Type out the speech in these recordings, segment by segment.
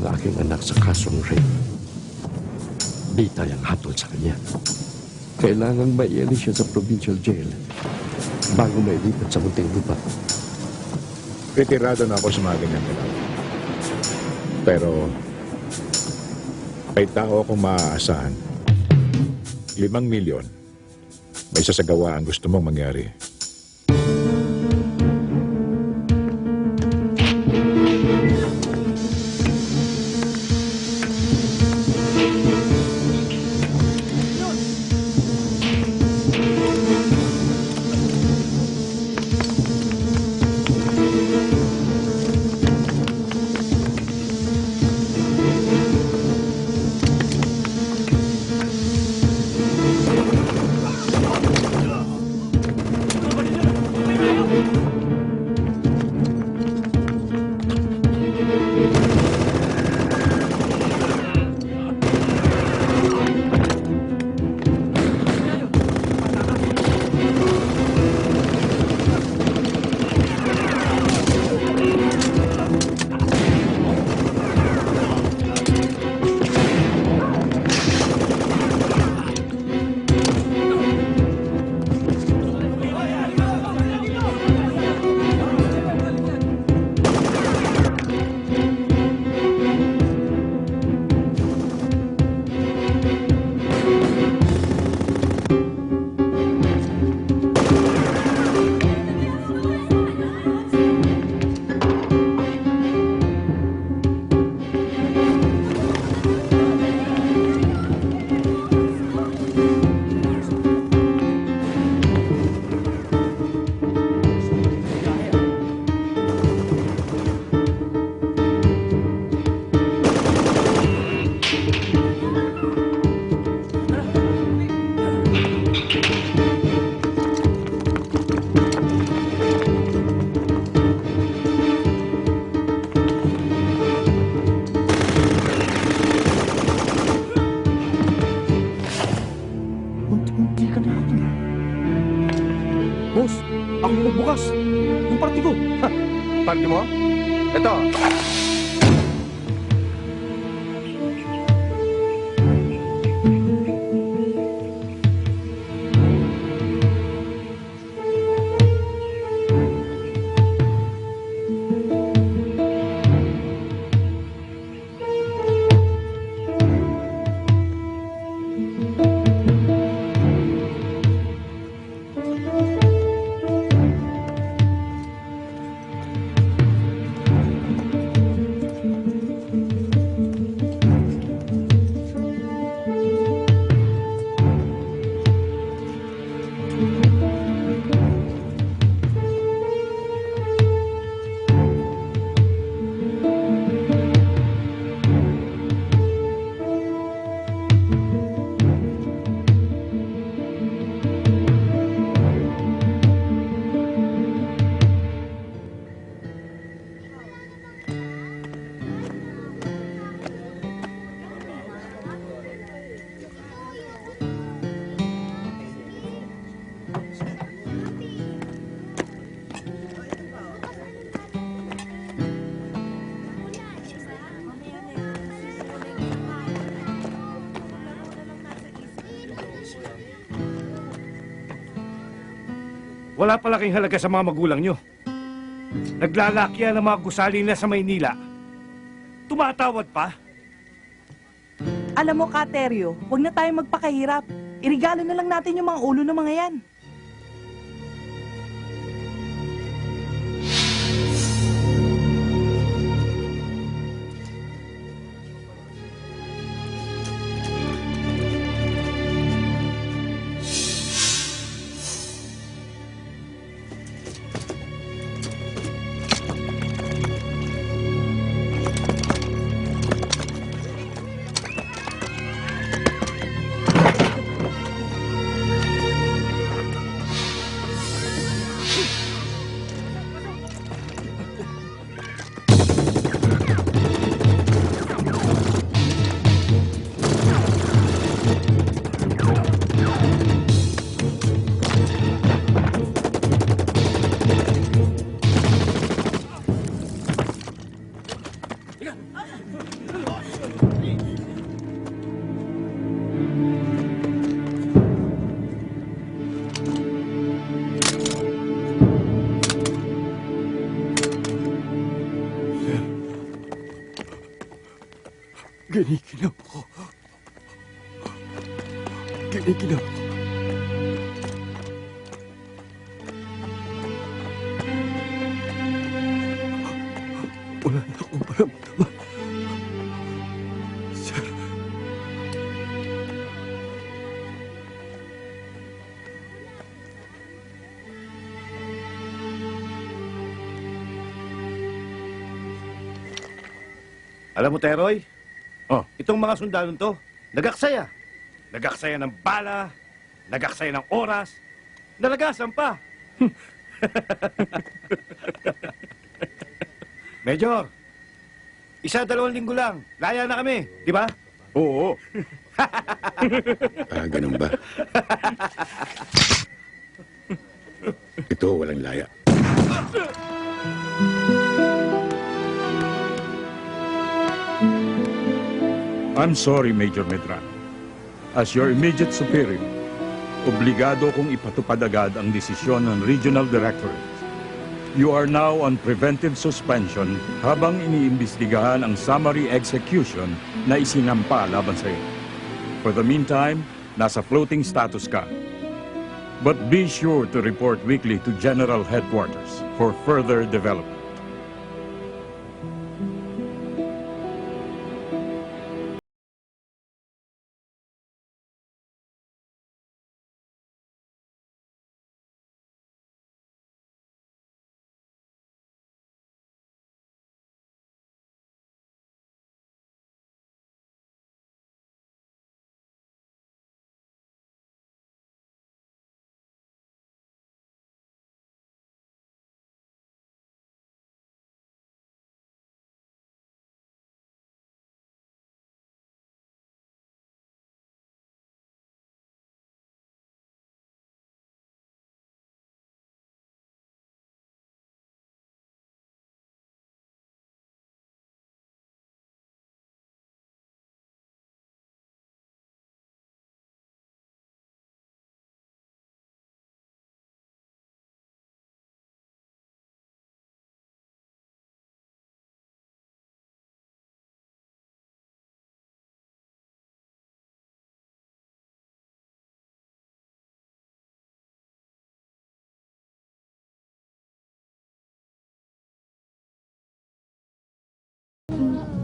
ang aking anak sa kasong rape. Bitay ang hatol sa kanya. Kailangang maialis siya sa provincial jail bago mailipat sa Muntinlupa. Retirado na ako sa mga ganyan galaw. Pero may tao akong maaasahan. 5 milyon. May sasagawa ang gusto mong mangyari. Boss, ako yung nagbukas. Yung party ko. Ha? Party mo? Ito. Wala palaking halaga sa mga magulang nyo. Naglalakya ng mga gusali na sa Maynila. Tumatawad pa. Alam mo, Kateryo, huwag na tayong magpakahirap. Irigalo na lang natin yung mga ulo ng mga yan. Kinikilaw ko. Kinikilaw ko. Wala na akong maramdaman. Sir. Alam mo, Teroy? Oh. Itong mga sundalon to, nagaksaya. Nagaksaya ng bala, nagaksaya ng oras, nalagasan pa. Major, 1-2 linggo lang, laya na kami, di ba? Oo. Ganun ba? Ito, walang laya. I'm sorry, Major Medrano. As your immediate superior, obligado kong ipatupad agad ang desisyon ng Regional Directorate. You are now on preventive suspension habang iniimbestigahan ang summary execution na isinampa laban sa iyo. For the meantime, nasa floating status ka. But be sure to report weekly to General Headquarters for further development.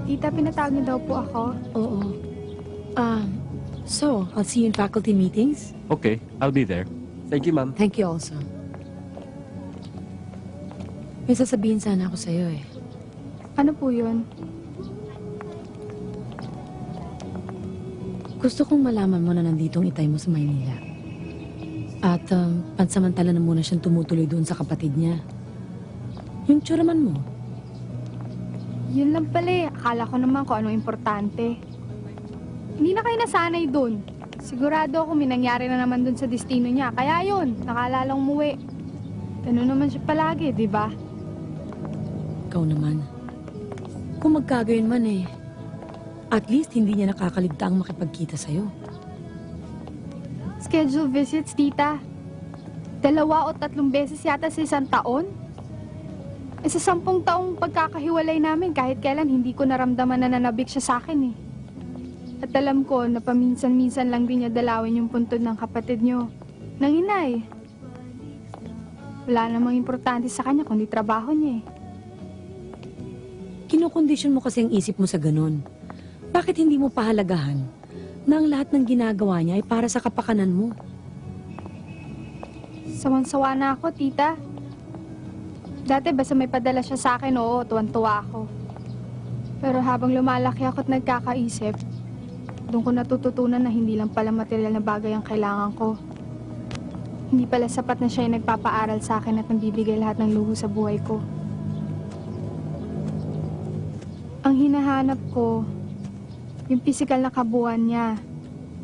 Tita, pinatawag niyo daw po ako. Oo. So, I'll see you in faculty meetings. Okay, I'll be there. Thank you, ma'am. Thank you also. May sasabihin sana ako sa'yo eh. Ano po yun? Gusto kong malaman mo na nanditong itay mo sa Maynila. At pansamantala na muna siyang tumutuloy doon sa kapatid niya. Yung tsuraman mo. Yun lang pala eh. Akala ko naman kung ano importante. Hindi na kayo nasanay dun. Sigurado ako may nangyari na naman dun sa destino niya. Kaya yun, nakalalang umuwi. Ganun naman siya palagi, di ba? Ikaw naman. Kung magkagayon man eh, at least hindi niya nakakaligtaang makipagkita sa'yo. Schedule visits, tita. 2 o 3 beses yata sa isang taon. Eh sa 10 taong pagkakahiwalay namin, kahit kailan hindi ko naramdaman na nanabik siya sa akin eh. At alam ko na paminsan-minsan lang din niya dalawin yung puntod ng kapatid niyo. Nang inay. Wala namang importante sa kanya kundi trabaho niya eh. Kinukondisyon mo kasi ang isip mo sa ganun. Bakit hindi mo pahalagahan na ang lahat ng ginagawa niya ay para sa kapakanan mo? Sawan-sawa na ako, tita. Dati basta may padala siya sa akin, oo, tuwan-tuwa ako. Pero habang lumalaki ako at nagkakaisip, doon ko natututunan na hindi lang pala material na bagay ang kailangan ko. Hindi pala sapat na siya yung nagpapaaral sa akin at nagbibigay lahat ng luho sa buhay ko. Ang hinahanap ko, yung physical na kabuuan niya.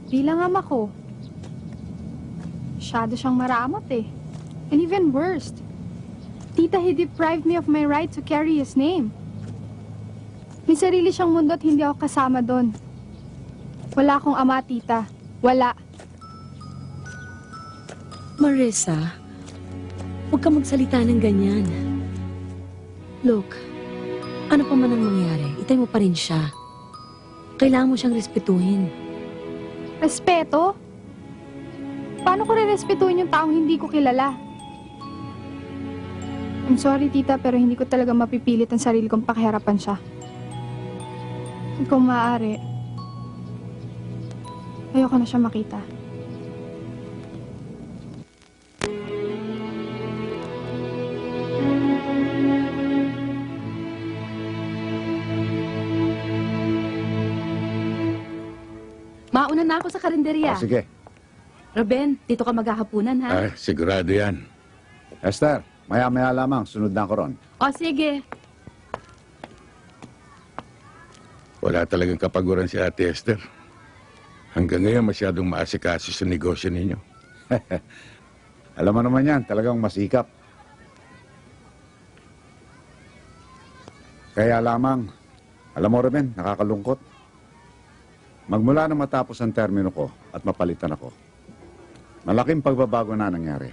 Bilang ama ko. Masyado siyang maramot eh. And even worse, tita, he deprived me of my right to carry his name. May sarili siyang mundo at hindi ako kasama doon. Wala akong ama, tita. Wala. Marissa, huwag ka magsalita ng ganyan. Look, ano pa man ang mangyari, itay mo pa rin siya. Kailangan mo siyang respetuhin. Respeto? Paano ko re-respetuhin yung taong hindi ko kilala? I'm sorry, tita, pero hindi ko talaga mapipilit ang sarili kong pakiharapan siya. Kung maaari, ayoko na siya makita. Mauna na ako sa karinderya. Sige. Ruben, dito ka maghahapunan, ha? Ay, sigurado yan. Esther, maya-maya lamang. Sunod na ako ron. O, sige. Wala talagang kapaguran si Ate Esther. Hanggang ngayon masyadong maasikaso sa negosyo ninyo. Alam mo naman yan, talagang masikap. Kaya lamang, alam mo Ruben, nakakalungkot. Magmula na matapos ang termino ko at mapalitan ako, malaking pagbabago na nangyari.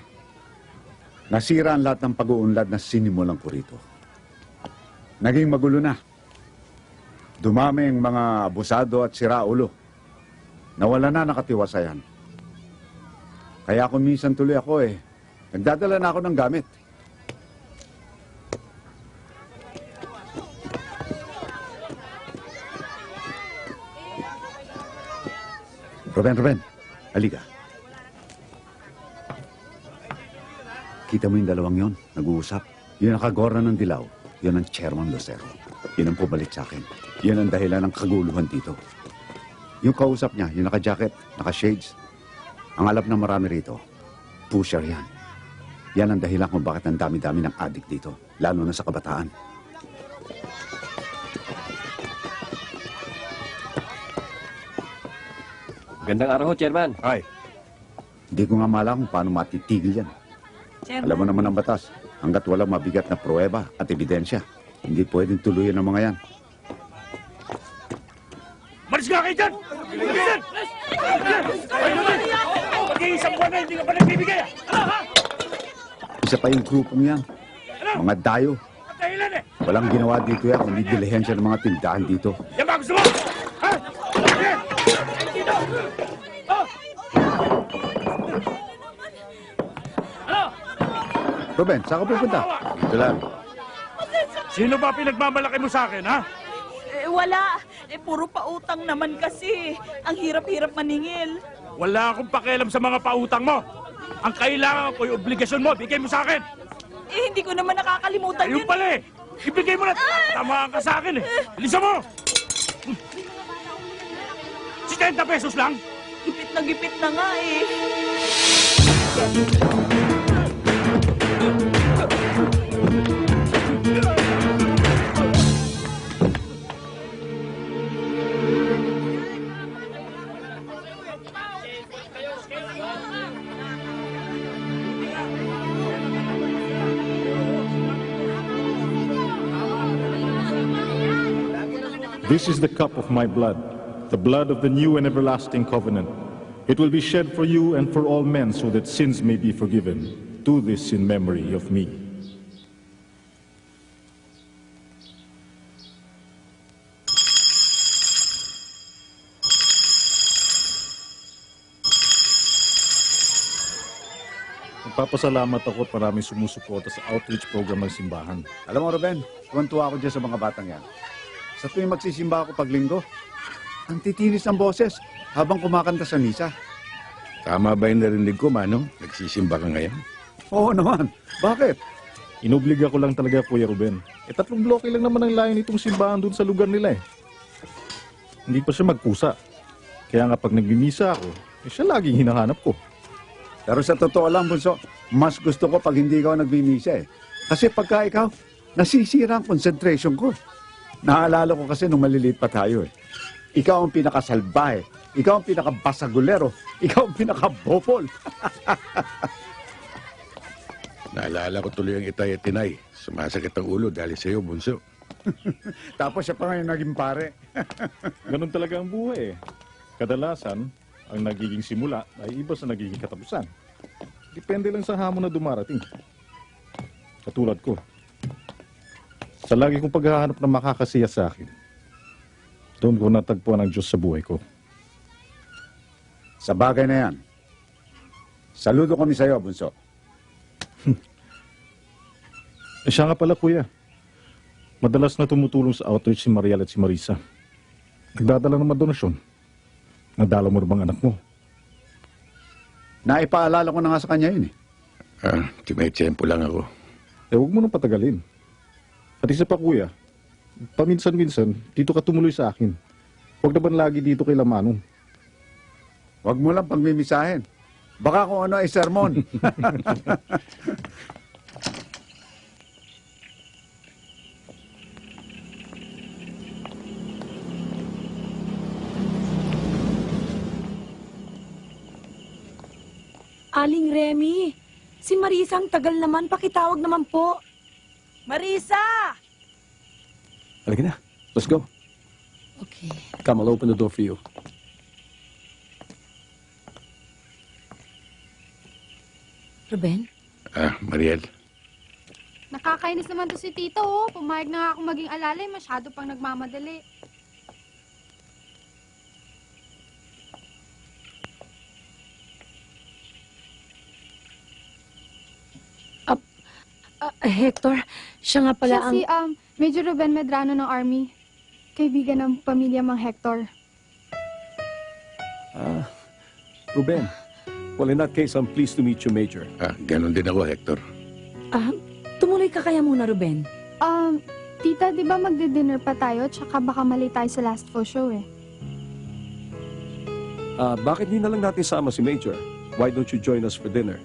Nasira ang lahat ng pag-uunlad na sinimulan ko rito. Naging magulo na. Dumami ang mga abusado at siraulo. Nawala na nakatiwasayan. Kaya kung minsan tuloy ako nagdadala na ako ng gamit. Ruben, halika. Kita mo yung dalawang yon, nag-uusap. Yun ang kagorna ng dilaw. Yun ang Chairman Lucero. Yun ang pumalit sa akin. Yun ang dahilan ng kaguluhan dito. Yung kausap niya, yung naka-jacket, naka-shades. Ang alam ng marami rito, pusher yan. Yan ang dahilan kung bakit ang dami-dami ng adik dito, lalo na sa kabataan. Gandang araw ho, Chairman. Ay, hindi ko nga malam kung paano matitigil yan. Alam mo naman ang batas, hanggat walang mabigat na pruweba at ebidensya, hindi pwedeng tuluyan ng mga yan. Malis nga kayo dyan! Bilisan! Mag-iisang buwan na hindi ka pa nagbibigay, ah! Isa pa yung grupong yan, mga dayo. Ang dahilan eh! Walang ginawa dito yan, kundi dilihensya ng mga tindahan dito. Yan ba gusto mo? Ha? Sige! Dito! Oh! Ano? Ruben, saan ka pupunta? Dito lang. Sino ba pinagmamalaki mo sa akin, ha? Wala. Puro pautang naman kasi. Ang hirap-hirap maningil. Wala akong pakialam sa mga pautang mo. Ang kailangan ko, yung obligasyon mo, bigay mo sa akin. Hindi ko naman nakakalimutan Ayun yun. pala eh. Ibigay mo na. Tamaan ka sa akin eh. Bilisan mo. 70 pesos lang. Gipit na nga eh. This is the cup of my blood, the blood of the new and everlasting covenant. It will be shed for you and for all men so that sins may be forgiven. Do this in memory of me. Nagpapasalamat ako at maraming sumusuporta sa outreach program ng simbahan. Alam mo, Ruben, tuwan-tuwa ako dyan sa mga batang yan. Sa tuwing magsisimba ako pag linggo, ang titinis ng boses habang kumakanta sa misa. Tama ba yung narinig ko, Manong? Nagsisimba ka ngayon? Oo naman. Bakit? Inobliga ko lang talaga, Kuya Ruben. 3 bloke lang naman ang layo nitong simbahan doon sa lugar nila eh. Hindi pa siya magkusa. Kaya nga pag nagmimisa ako, siya laging hinahanap ko. Pero sa totoo lang, Bunso, mas gusto ko pag hindi ikaw nagbimisa eh. Kasi pagka ikaw, nasisira ang concentration ko. Naalala ko kasi nung maliliit pa tayo eh. Ikaw ang pinakasalbahe. Ikaw ang pinakabasagulero. Ikaw ang pinakabopol. Naalala ko tuloy ang itay at tinay. Sumasakit ang ulo dahil sa iyo, Bunso. Tapos siya pa ngayon naging pare. Ganun talaga ang buhay eh. Kadalasan, ang nagiging simula ay iba sa nagiging katapusan. Depende lang sa hamon na dumarating. Katulad ko. Sa lagi kong paghahanap ng makakasiya sa akin. Doon ko natagpuan ang Diyos sa buhay ko. Sa bagay na yan, saludo kami sa iyo, Bunso. Siya nga pala, kuya. Madalas na tumutulong sa outreach si Mariel at si Marisa. Nagdadala ng mga donasyon. Nadala mo rin bang anak mo? Naipaalala ko na nga sa kanya yun eh. Timay-tiyempo lang ako. Huwag mo nang patagalin. At isa pa, kuya, paminsan-minsan, dito ka tumuloy sa akin. Huwag naman lagi dito kay Lamanong. Huwag mo lang pagmimisahin. Baka kung ano ay sermon. Aling Remy, si Marisa ang tagal naman. Pakitawag naman po. Marisa! Halika na. Let's go. Okay. Come, I'll open the door for you. Ruben? Mariel. Nakakainis naman to si Tito, oh. Pumayag na nga ako maging alalay, masyado pang nagmamadali. Hector, siya nga pala Siya si, Major Ruben Medrano ng Army. Kaibigan ng pamilya Mang Hector. Ruben. Well, in that case, I'm pleased to meet you, Major. Ganon din ako, Hector. Tumuloy ka kaya muna, Ruben. Tita, di ba magdi-dinner pa tayo? Tsaka baka mali tayo sa last full show eh. Bakit hindi na lang natin sama si Major? Why don't you join us for dinner?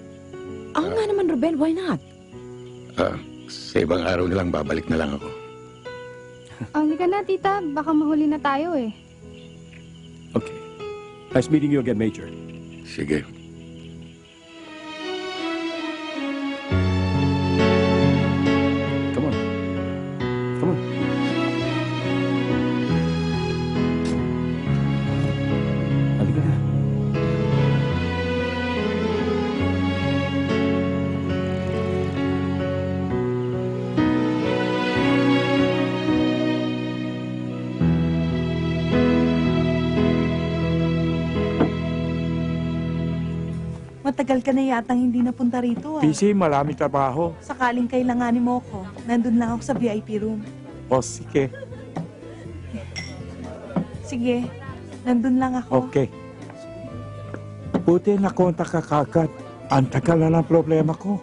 Nga naman, Ruben, why not? Sa ibang araw na lang, babalik na lang ako. Halika na, tita. Baka mahuli na tayo eh. Okay. Nice meeting you again, Major. Sige. Come on. Come on. Halika na. Matagal ka na yatang hindi napunta rito, ah. PC, maraming trabaho. Sakaling kailanganin mo ko, nandun lang ako sa VIP room. O, sige. Sige, nandun lang ako. Okay. Buti nakontak ka kagad. Ang tagal na ng problema ko.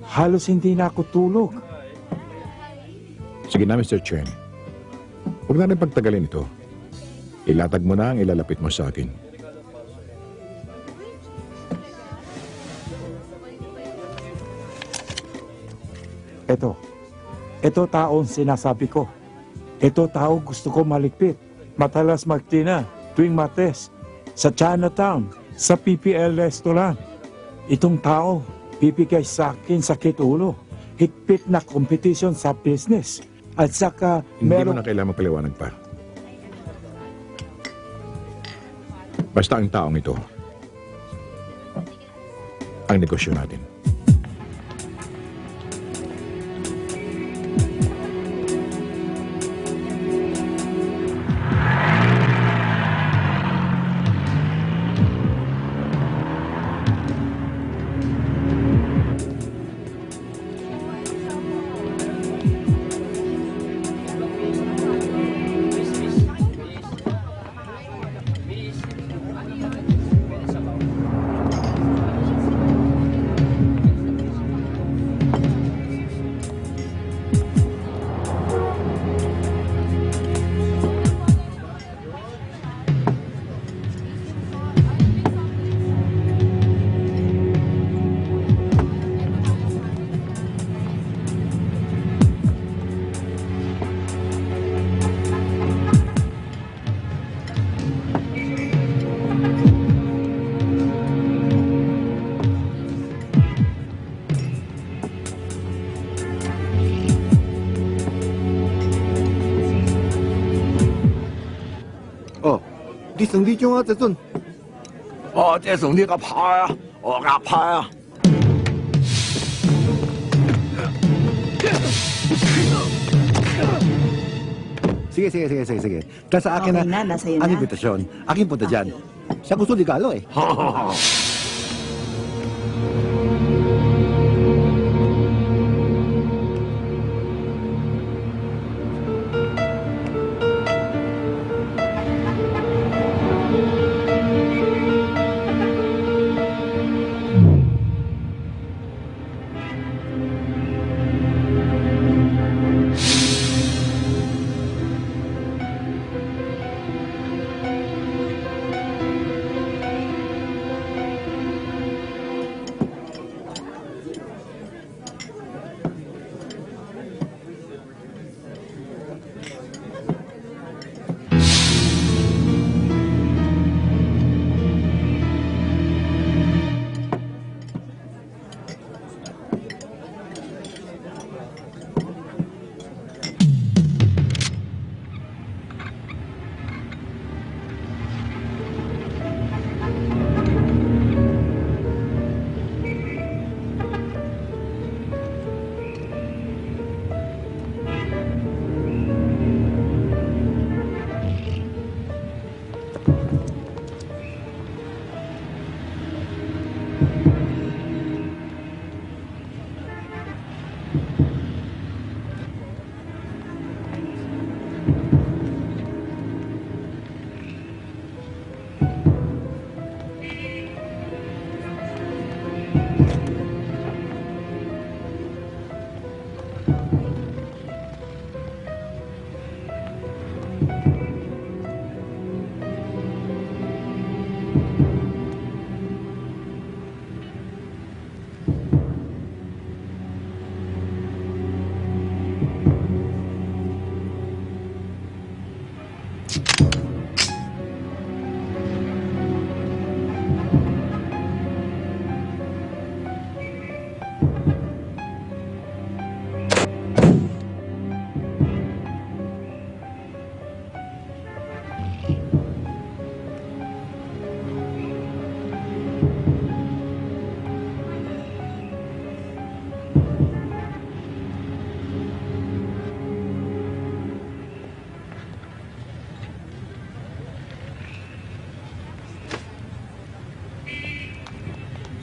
Halos hindi na ako tulog. Sige na, Mr. Chen. Huwag na rin pagtagalin ito. Ilatag mo na ang ilalapit mo sa akin. Ito taong sinasabi ko. Ito tao gusto ko maligpit. Matalas magtina tuwing Martes sa Chinatown, sa PPL restaurant. Itong tao, bibigay sa akin sakit ulo. Higpit na competition sa business. At saka Hindi mo na kailangan paliwanag pa. Basta ang taong ito, ang negosyo natin.你兄弟叫我这阵，这兄弟个拍啊，我个拍啊！ Sige. Dahil sa akin Okay na, nasa iyo ang na. imbitasyon. Akin punta dyan. Siya gusto regalo eh.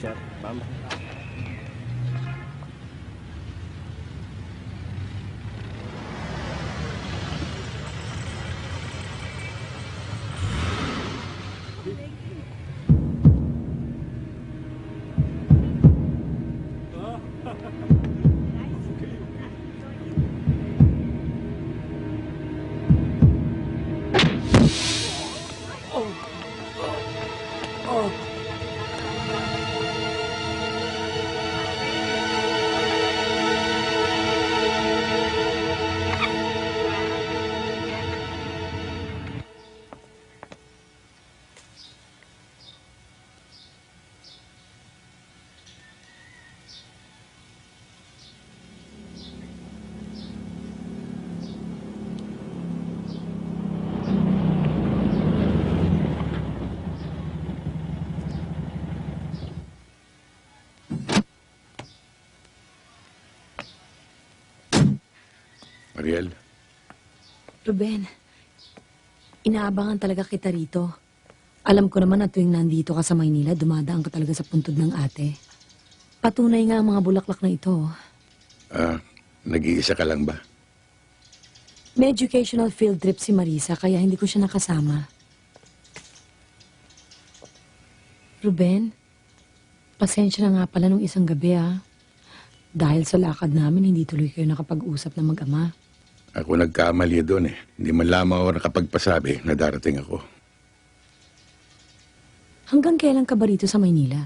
Sir, ma'am. Mariel, Ruben, inaabangan talaga kita rito. Alam ko naman na tuwing nandito ka sa Maynila, dumadaan ka talaga sa puntod ng ate. Patunay nga ang mga bulaklak na ito. nag-iisa ka lang ba? May educational field trip si Marisa, kaya hindi ko siya nakasama. Ruben, pasensya na nga pala nung isang gabi Dahil sa lakad namin, hindi tuloy kayo nakapag-usap na mag-ama. Ako nagkamali doon eh. Hindi man lamang ako nakapagpasabi na darating ako. Hanggang kailan ka ba rito sa Maynila?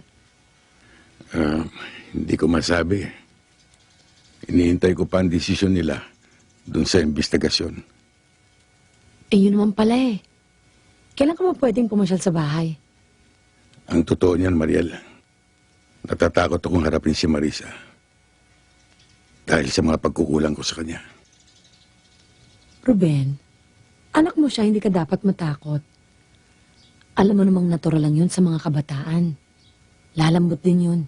Hindi ko masabi. Iniintay ko pa ang desisyon nila doon sa investigasyon. Yun naman pala Kailan ka ba pwedeng pumasyal sa bahay? Ang totoo niyan, Mariel, natatakot akong harapin si Marisa dahil sa mga pagkukulang ko sa kanya. Ruben, anak mo siya, hindi ka dapat matakot. Alam mo namang natural lang yun sa mga kabataan. Lalambot din yun.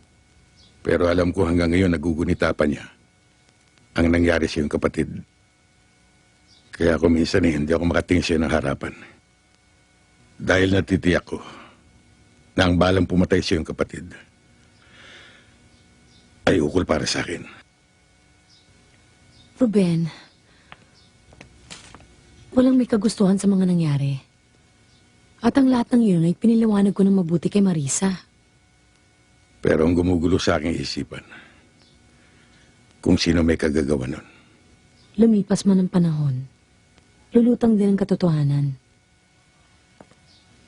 Pero alam ko hanggang ngayon nagugunita pa niya ang nangyari sa iyong kapatid. Kaya ako minsan hindi ako makatingin sa'yo ng harapan. Dahil natitiyak ko na ang balang pumatay sa iyong kapatid ay ukol para sa akin. Ruben, walang may kagustuhan sa mga nangyari. At ang lahat ng yun ay piniliwanag ko ng mabuti kay Marisa. Pero ang gumugulo sa aking isipan, kung sino may kagagawa nun. Lumipas man ang panahon, lulutang din ang katotohanan.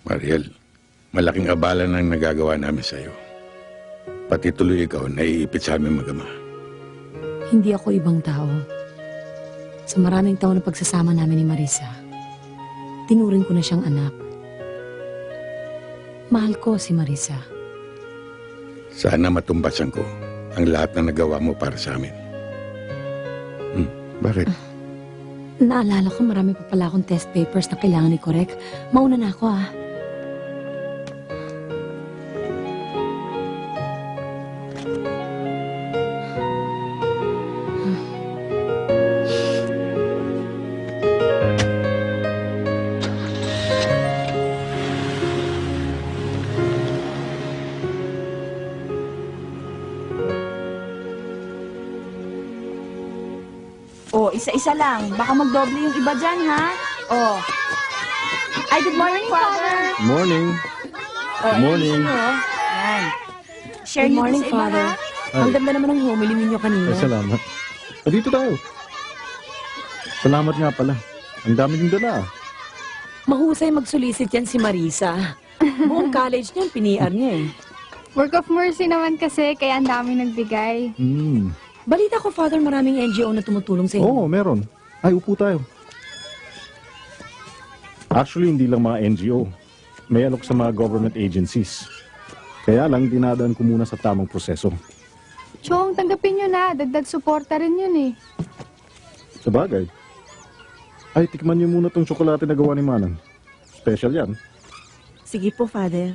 Mariel, malaking abala ng nagagawa namin sa iyo. Pati tuloy ikaw naiipit sa aming mag-ama. Hindi ako ibang tao. Sa maraming taon na pagsasama namin ni Marisa, tinuring ko na siyang anak. Mahal ko si Marisa. Sana matumbasan ko ang lahat na nagawa mo para sa amin. Bakit? Naalala ko marami pa pala akong test papers na kailangan i-correct. Mauna na ako ah. Oh, isa-isa lang. Baka magdoble yung iba dyan, ha? Oh. Ay, good morning, Father. Morning. Oh, Morning. Yan. Share Good niyo morning, to sa iba, Father. ha? Ang ganda naman ng homily ninyo kanina. Ay, salamat. Dito tayo. Salamat nga pala. Ang dami yung dala. Mahusay magsulisit yan si Marisa. Buong college niyan, piniar niya eh. Work of mercy naman kasi, kaya ang dami nagbigay. Balita ko, Father, maraming NGO na tumutulong sa inyo. Oo, meron. Ay, upo tayo. Actually, hindi lang mga NGO. May alok sa mga government agencies. Kaya lang, dinadaan ko muna sa tamang proseso. Chong, tanggapin nyo na. Dagdag suporta rin yun eh. Sa bagay. Ay, tikman niyo muna tong tsokolate na gawa ni Manang. Special yan. Sige po, Father.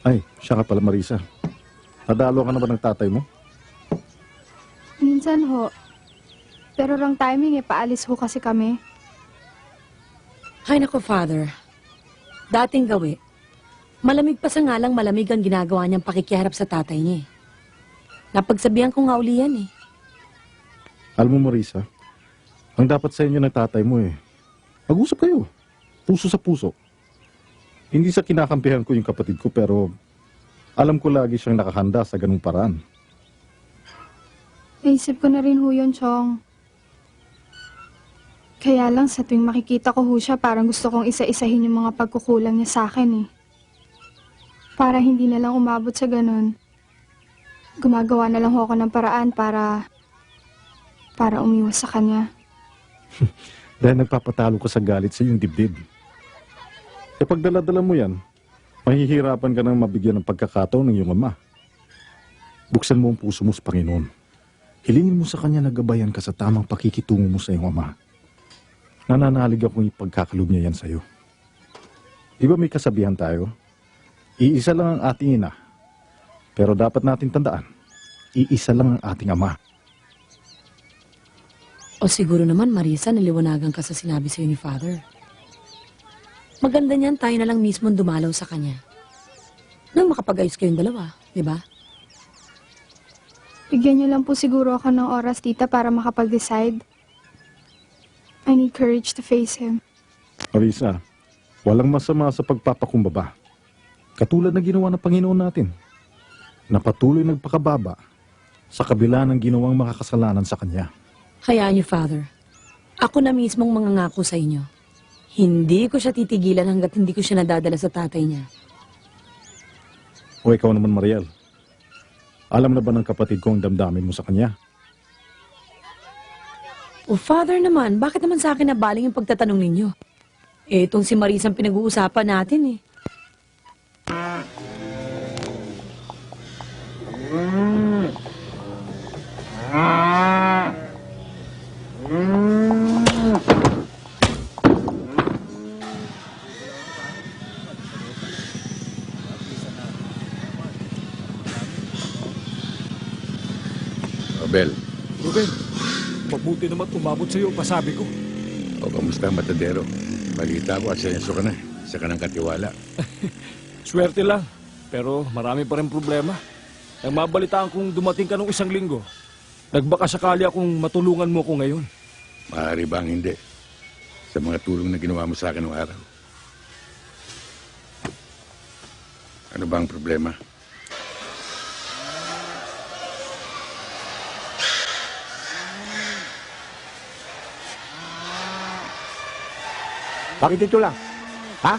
Ay, siya ka pala, Marisa. Nadalo ka na ba ng tatay mo? Minsan ho. Pero wrong timing eh, paalis ho kasi kami. Hay nako, Father. Dating gawi. Malamig pa sa ngalang malamig ang ginagawa niyang pakikiharap sa tatay niya eh. Napagsabihan ko nga uli yan eh. Alam mo, Marisa, ang dapat sa inyo ng tatay mo eh, mag-usap kayo. Puso sa puso. Hindi sa kinakampihan ko yung kapatid ko, pero alam ko lagi siyang nakahanda sa ganung paraan. Naisip ko na rin ho yun, Chong. Kaya lang sa tuwing makikita ko ho siya, parang gusto kong isa-isahin yung mga pagkukulang niya sa akin eh. Para hindi na lang umabot sa ganun. Gumagawa na lang ho ako ng paraan para umiwas sa kanya. Dahil nagpapatalo ka sa galit sa iyong dibdib. E pag dala-dala mo yan, mahihirapan ka nang mabigyan ng pagkakataon ng iyong ama. Buksan mo ang puso mo sa Panginoon. Hilingin mo sa Kanya na gabayan ka sa tamang pakikitungo mo sa iyong ama. Nananalig akong ipagkakalob niya yan sa iyo. Di ba may kasabihan tayo? Iisa lang ang ating ina. Pero dapat natin tandaan, iisa lang ang ating ama. O siguro naman, Marisa, naliwanagan ka sa sinabi sa'yo ni Father. Maganda niyan tayo na lang mismo dumalaw sa kanya. Nang makapag-ayos kayong dalawa, di ba? Bigyan niyo lang po siguro ako ng oras, tita, para makapag-decide. I need courage to face him. Marisa, walang masama sa pagpapakumbaba. Katulad na ginawa ng Panginoon natin, na patuloy nagpakababa sa kabila ng ginawang makakasalanan sa Kanya. Hayaan niyo, Father. Ako na mismong mangangako sa inyo. Hindi ko siya titigilan hanggat hindi ko siya nadadala sa tatay niya. O ikaw naman, Mariel. Alam na ba ng kapatid ko ang damdamin mo sa kanya? O Father naman, bakit naman sa akin nabaling yung pagtatanong ninyo? Eh, itong si Marisa ang pinag-uusapan natin eh. Bel, Ruben, mabuti naman umabot sa'yo, pasabi ko. o kamusta ang matadero? Balita ko, asenso ka na. Isa ka ng katiwala. Swerte lang. Pero marami pa rin problema. Nang mabalitaan kong dumating ka nung 1 linggo, nagbaka sakali akong matulungan mo ko ngayon. Maaari ba ang hindi? Sa mga tulong na ginawa mo sa akin noong araw. Ano ba ang problema? Bakit ito lang? Ha?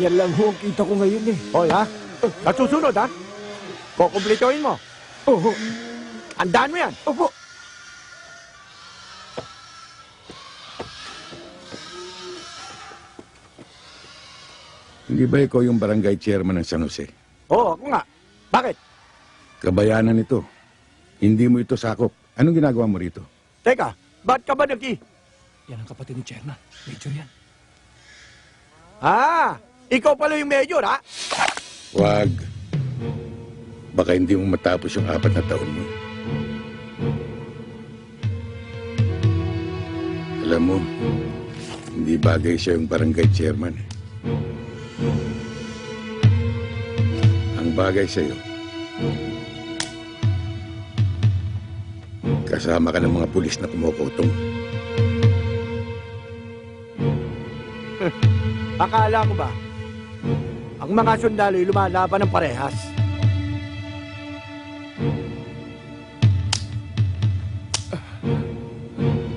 Yan lang ho ang kita ko ngayon eh. Hoy ha? Sa susunod ha? Kukumplitohin mo. Oo. Andaan mo yan. Opo. Hindi ba ikaw yung barangay chairman ng San Jose? Oo, ako nga. Bakit? Kabayanan ito. Hindi mo ito sakop. Anong ginagawa mo rito? Teka, ba't ka ba Yan ang kapatid ni Chairman. Major yan. Ah! Ikaw pala yung major, ha? Wag. Baka hindi mo matapos yung 4 na taon mo. Alam mo, hindi bagay siya yung barangay chairman. Ang bagay sa'yo, kasama ka ng mga pulis na kumukutong. Akala mo ba? Ang mga sundalo'y lumalaban ng parehas.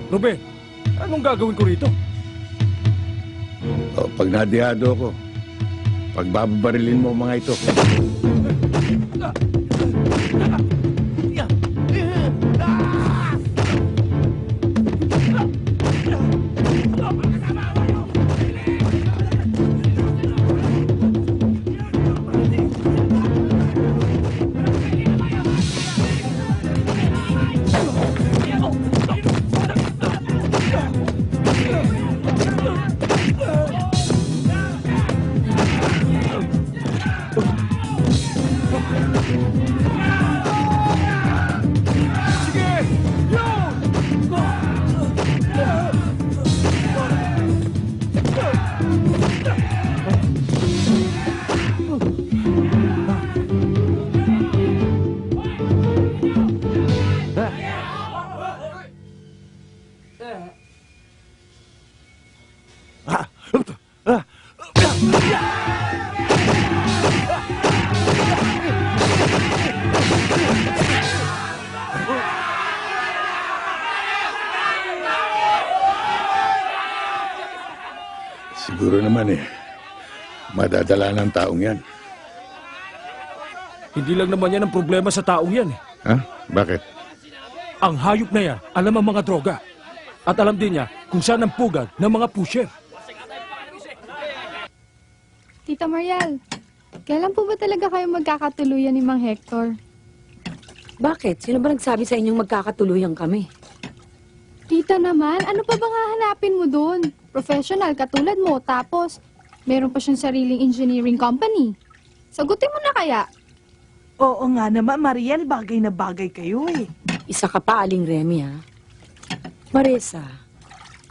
Ruben, anong gagawin ko rito? O, pag nadihado ko, pagbabarilin mo ang mga ito. Siguro naman madadala ng taong yan. Hindi lang naman yan ang problema sa taong yan eh. Ha? Bakit? Ang hayop na yan, alam ang mga droga. At alam din niya kung saan ang pugad ng mga pusher. Tita Marial, kailan po ba talaga kayo magkakatuluyan ni Mang Hector? Bakit? Sino ba nagsabi sa inyong magkakatuluyan kami? Tita naman, ano pa bang hahanapin mo doon? Professional katulad mo, tapos meron pa siyang sariling engineering company. Sagutin mo na kaya. Oo nga naman, Mariel, bagay na bagay kayo eh. Isa ka pa, Aling Remy, ha? Marisa,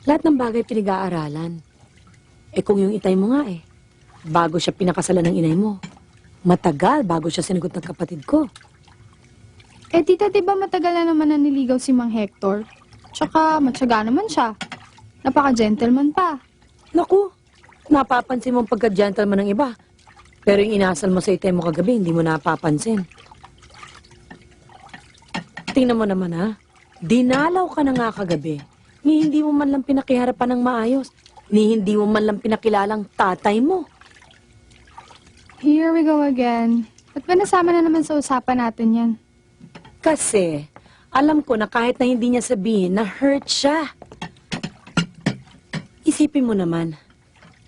lahat ng bagay pinag-aaralan. Kung yung itay mo nga bago siya pinakasalan ng inay mo, matagal bago siya sinagot ng kapatid ko. Tita, di ba matagal na naman naniligaw si Mang Hector? Tsaka, matyaga naman siya. Napaka-gentleman pa. Naku, napapansin mo ang pagka-gentleman ng iba. Pero yung inasal mo sa itay mo kagabi, hindi mo napapansin. Tingnan mo naman, ha? Dinalaw ka na nga kagabi, ni hindi mo man lang pinakiharapan ng maayos, ni hindi mo man lang pinakilalang tatay mo. Here we go again. Ba't ba nasama na naman sa usapan natin yan? Kasi, alam ko na kahit na hindi niya sabihin na hurt siya. Isipin mo naman,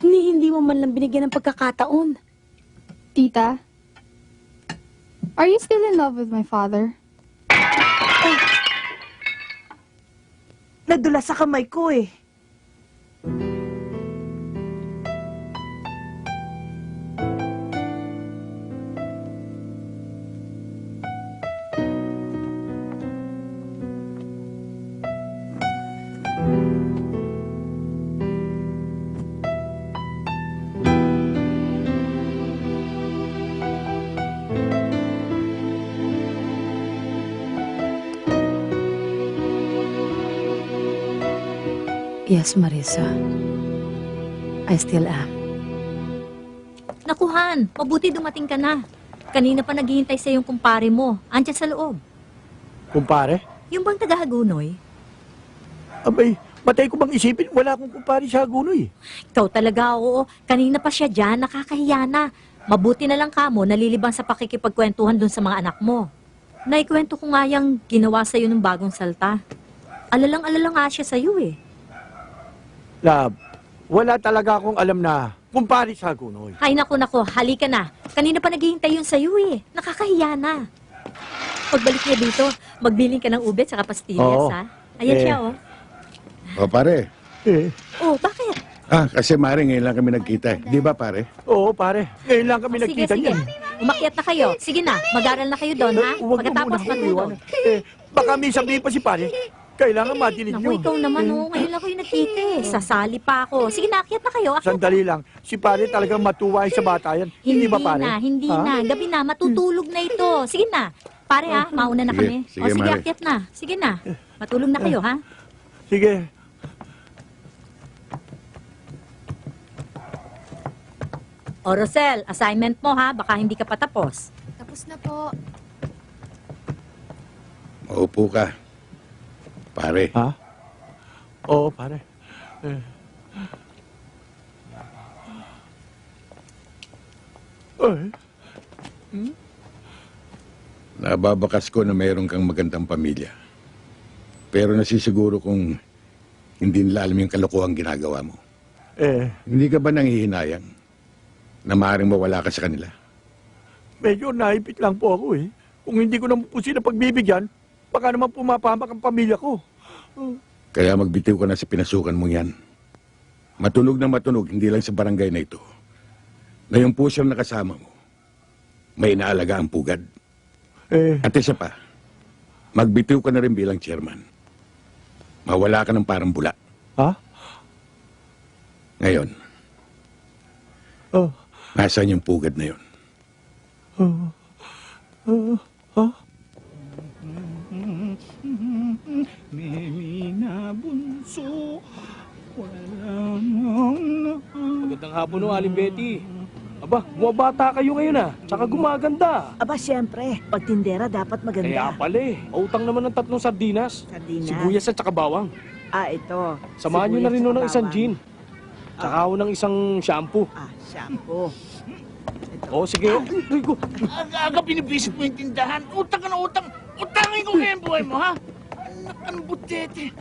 ni hindi mo man lang binigyan ng pagkakataon. Tita, are you still in love with my father? Nadula sa kamay ko eh. Yes, Marisa. I still am. Nakuhan, mabuti dumating ka na. Kanina pa naghihintay sa yung kumpare mo. Andiyan sa loob. Kumpare? Yung bang taga-Hagunoy? Abay, matay ko bang isipin? Wala akong kumpare sa Hagunoy. Ikaw talaga, oo. Kanina pa siya dyan, nakakahiya na. Mabuti na lang ka mo, nalilibang sa pakikipagkwentuhan dun sa mga anak mo. Naikwento ko nga yung ginawa sa'yo ng bagong salta. Alalang-alala nga siya sa'yo eh. Love, wala talaga akong alam na kumpare sa Hagunoy. Ay naku, halika na. Kanina pa naghihintay yun sa'yo eh. Nakakahiya na. Pagbalik niya dito, magbiling ka ng ube at pastillas, Oo. ha? Ayan siya, oh. O pare, Oh, bakit? kasi Mare, ngayon lang kami nagkita eh. Di ba pare? Oo, pare. Ngayon lang kami Sige, nagkita sige. niyan. Umakyat na kayo. Sige na, mag-aral na kayo doon, ha? Huwag mo Pagkatapos muna akong matulog. iwanan. Baka may sabihin pa si pare. Kailangan matinig Naku, nyo. ikaw naman, oh. Ngayon lang kayo nagkita eh. Sasali pa ako. Sige na, akyat na kayo. Akyat. Sandali lang. Si pare talagang matuway sa bata yan. Hindi ba pare? Hindi Ha? na. Gabi na, matutulog na ito. Sige na. Pare, ha? Mauna na Sige, kami. sige, Sige, Mare. akyat na. Sige na. Matulog na kayo, ha? Sige. O, Rosel, assignment mo, ha? Baka hindi ka patapos. Tapos na po. Maupo ka. Pare, Ha? Oo, pare. nababakas ko na mayroon kang magandang pamilya. Pero nasisiguro kung hindi nila alam yung kalokohang ginagawa mo. Hindi ka ba nanghihinayang na maaaring mawala ka sa kanila? Medyo naipit lang po ako eh. Kung hindi ko naman po sila pagbibigyan, baka naman pumapahamak ang pamilya ko. Kaya magbitiw ka na sa pinasukan mo yan. Matunog na matunog, hindi lang sa barangay na ito. Na yung pusyang nakasama mo, may inaalaga ang pugad. At isa pa, magbitiw ka na rin bilang chairman. Mawala ka ng parang bula. Ha? Ngayon, Oh. nasaan yung pugad na yun? Mimina bunso, Magandang hapon no, Aling Betty. Aba, bumabata kayo ngayon ah. Tsaka gumaganda. Aba, siyempre, pag tindera dapat maganda. Kaya pala eh. Pautang naman ng 3 sardinas. Sardinas. Sibuyas at tsaka bawang. Ito. Samahan nyo na rin nun ng isang gin. Tsaka ako ng isang shampoo. Shampoo. Oo, sige. Ay, ko. Aga binibisit mo yung tindahan. Utang ka na utang. Utangin ko kaya yung buhay mo, ha? Anak, ang butete.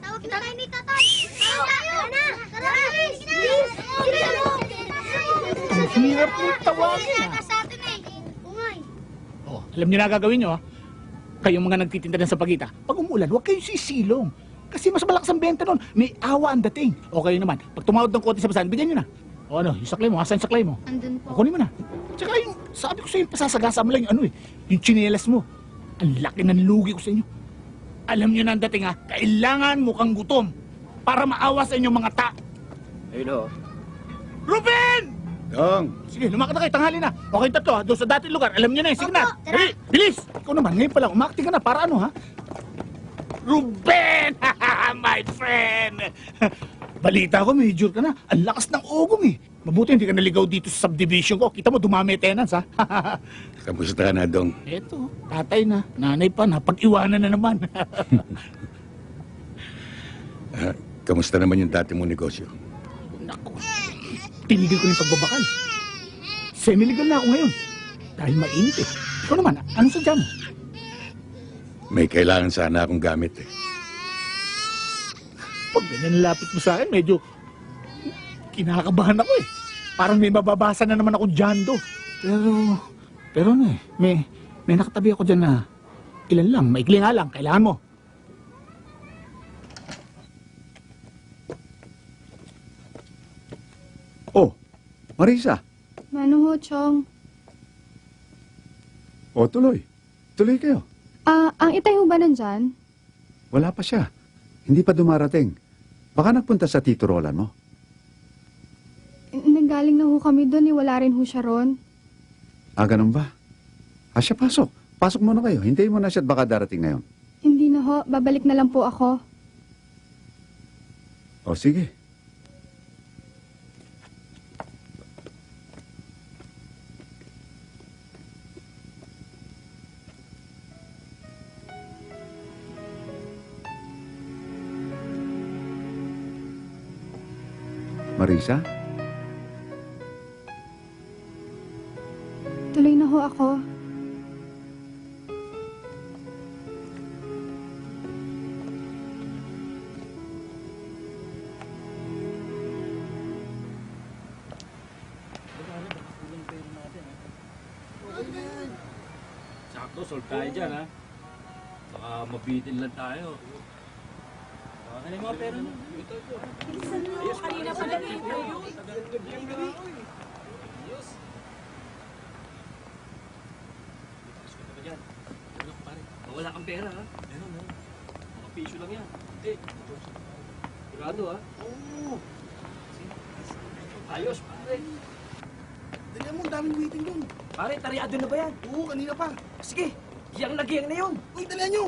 Tawag na tayo ni Tatay. Tawag tayo. Tara na. Bilis. Ang hirap mong tawagin, ha? Sa atin eh. Ungay. Oh, alam niyo na gagawin niyo, ha? Kayong mga nagtitinda ng sapagita, pag umulan, huwag kayong sisilong. Kasi mas malakas ang benta nun. May awa ang dating. O kayo naman, pag tumawad ng konti sa basahan, bigyan niyo na. O ano, yung saklay mo, asan yung saklay mo? Andun po. O kunin mo na. Tsaka yung, sabi ko sa'yo, pasasagasa mo lang yung ano eh, yung tsinelas mo. Ang laki ng lugi ko sa inyo. Alam niyo na ang dating, ha? Kailangan mo kang gutom para maawa sa inyong mga Ayun o. Ruben! Dong! Sige, lumakad na kayo, tanghali na. Okay, tatlo, ha? Doon sa dating lugar. Alam niyo na, sige na. Opo, tara. Dali, bilis! Ikaw naman, ngayon pa lang, umakting ka na. Para ano, ha? Ruben! My friend! Balita ko, major ka na. Ang lakas ng ugong, eh. Mabuti hindi ka naligaw dito sa subdivision ko. Kita mo, dumami tenants, ha? Kamusta ka na, Dong? Eto, tatay na. Nanay pa na. Pag-iwanan na naman. Kamusta naman yung dati mong negosyo? Naku, tinigil ko na yung pagbabakal. Semi-legal na ako ngayon. Dahil mainit eh. Ikaw naman, anong sadya mo? May kailangan sana akong gamit eh. Pag ganyan lapit mo sa akin, medyo kinakabahan ako eh. Parang may mababasa na naman ako dyan do. Pero ano eh, may nakatabi ako dyan na ilan lang, maikli nga lang, kailangan mo. Oh, Marisa. Mano ho, Chong? O, tuloy. Tuloy kayo. Ang itay ho ba nandyan? Wala pa siya. Hindi pa dumarating. Baka nagpunta sa Tito Roland mo. Nanggaling na ho kami doon, wala rin ho siya ron. Ah, ganun ba? Siya, pasok. Pasok muna kayo. Hintayin mo na siya at baka darating na yun. Hindi na ho, babalik na lang po ako. O, sige. Marisa? Tuloy na ho ako. Sakto, solve tayo dyan, ha? Baka mabitin lang tayo. Ano yung mga pera mo? Kanina pa lang interview. Wala kang pera, ha? Meron, ha? Mga piso lang yan. Hindi. Sigurado, ha? Oo. Ayos, pare. Dali mo, ang daming waiting doon. Pare, tariado na ba yan? Oo, kanina pa. Sige, yang nagiyang na yun. Uy, dalihan nyo!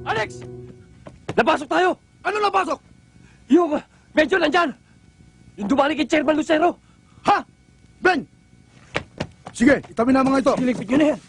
Alex! Napasok tayo! Ano napasok? Yung medyo nandyan! Yung dumali kay Chairman Lucero! Ha? Ben! Sige, itabi na mga ito. Siligpit nyo na yan!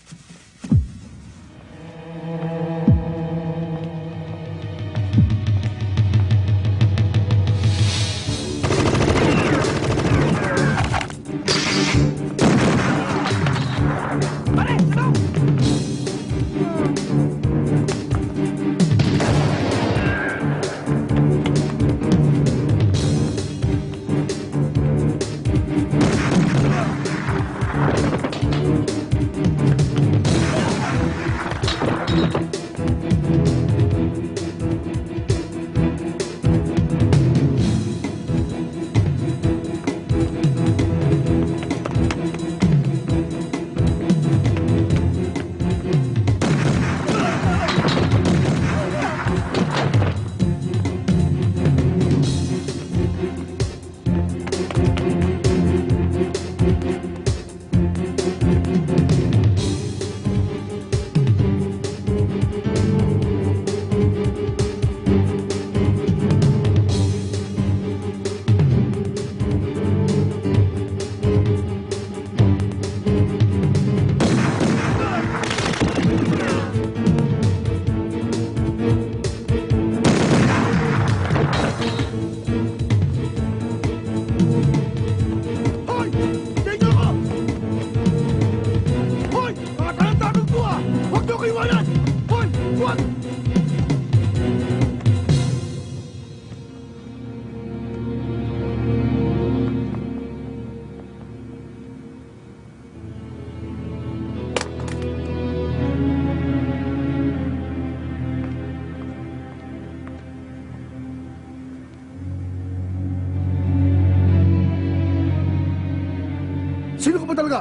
Sino ka ba talaga?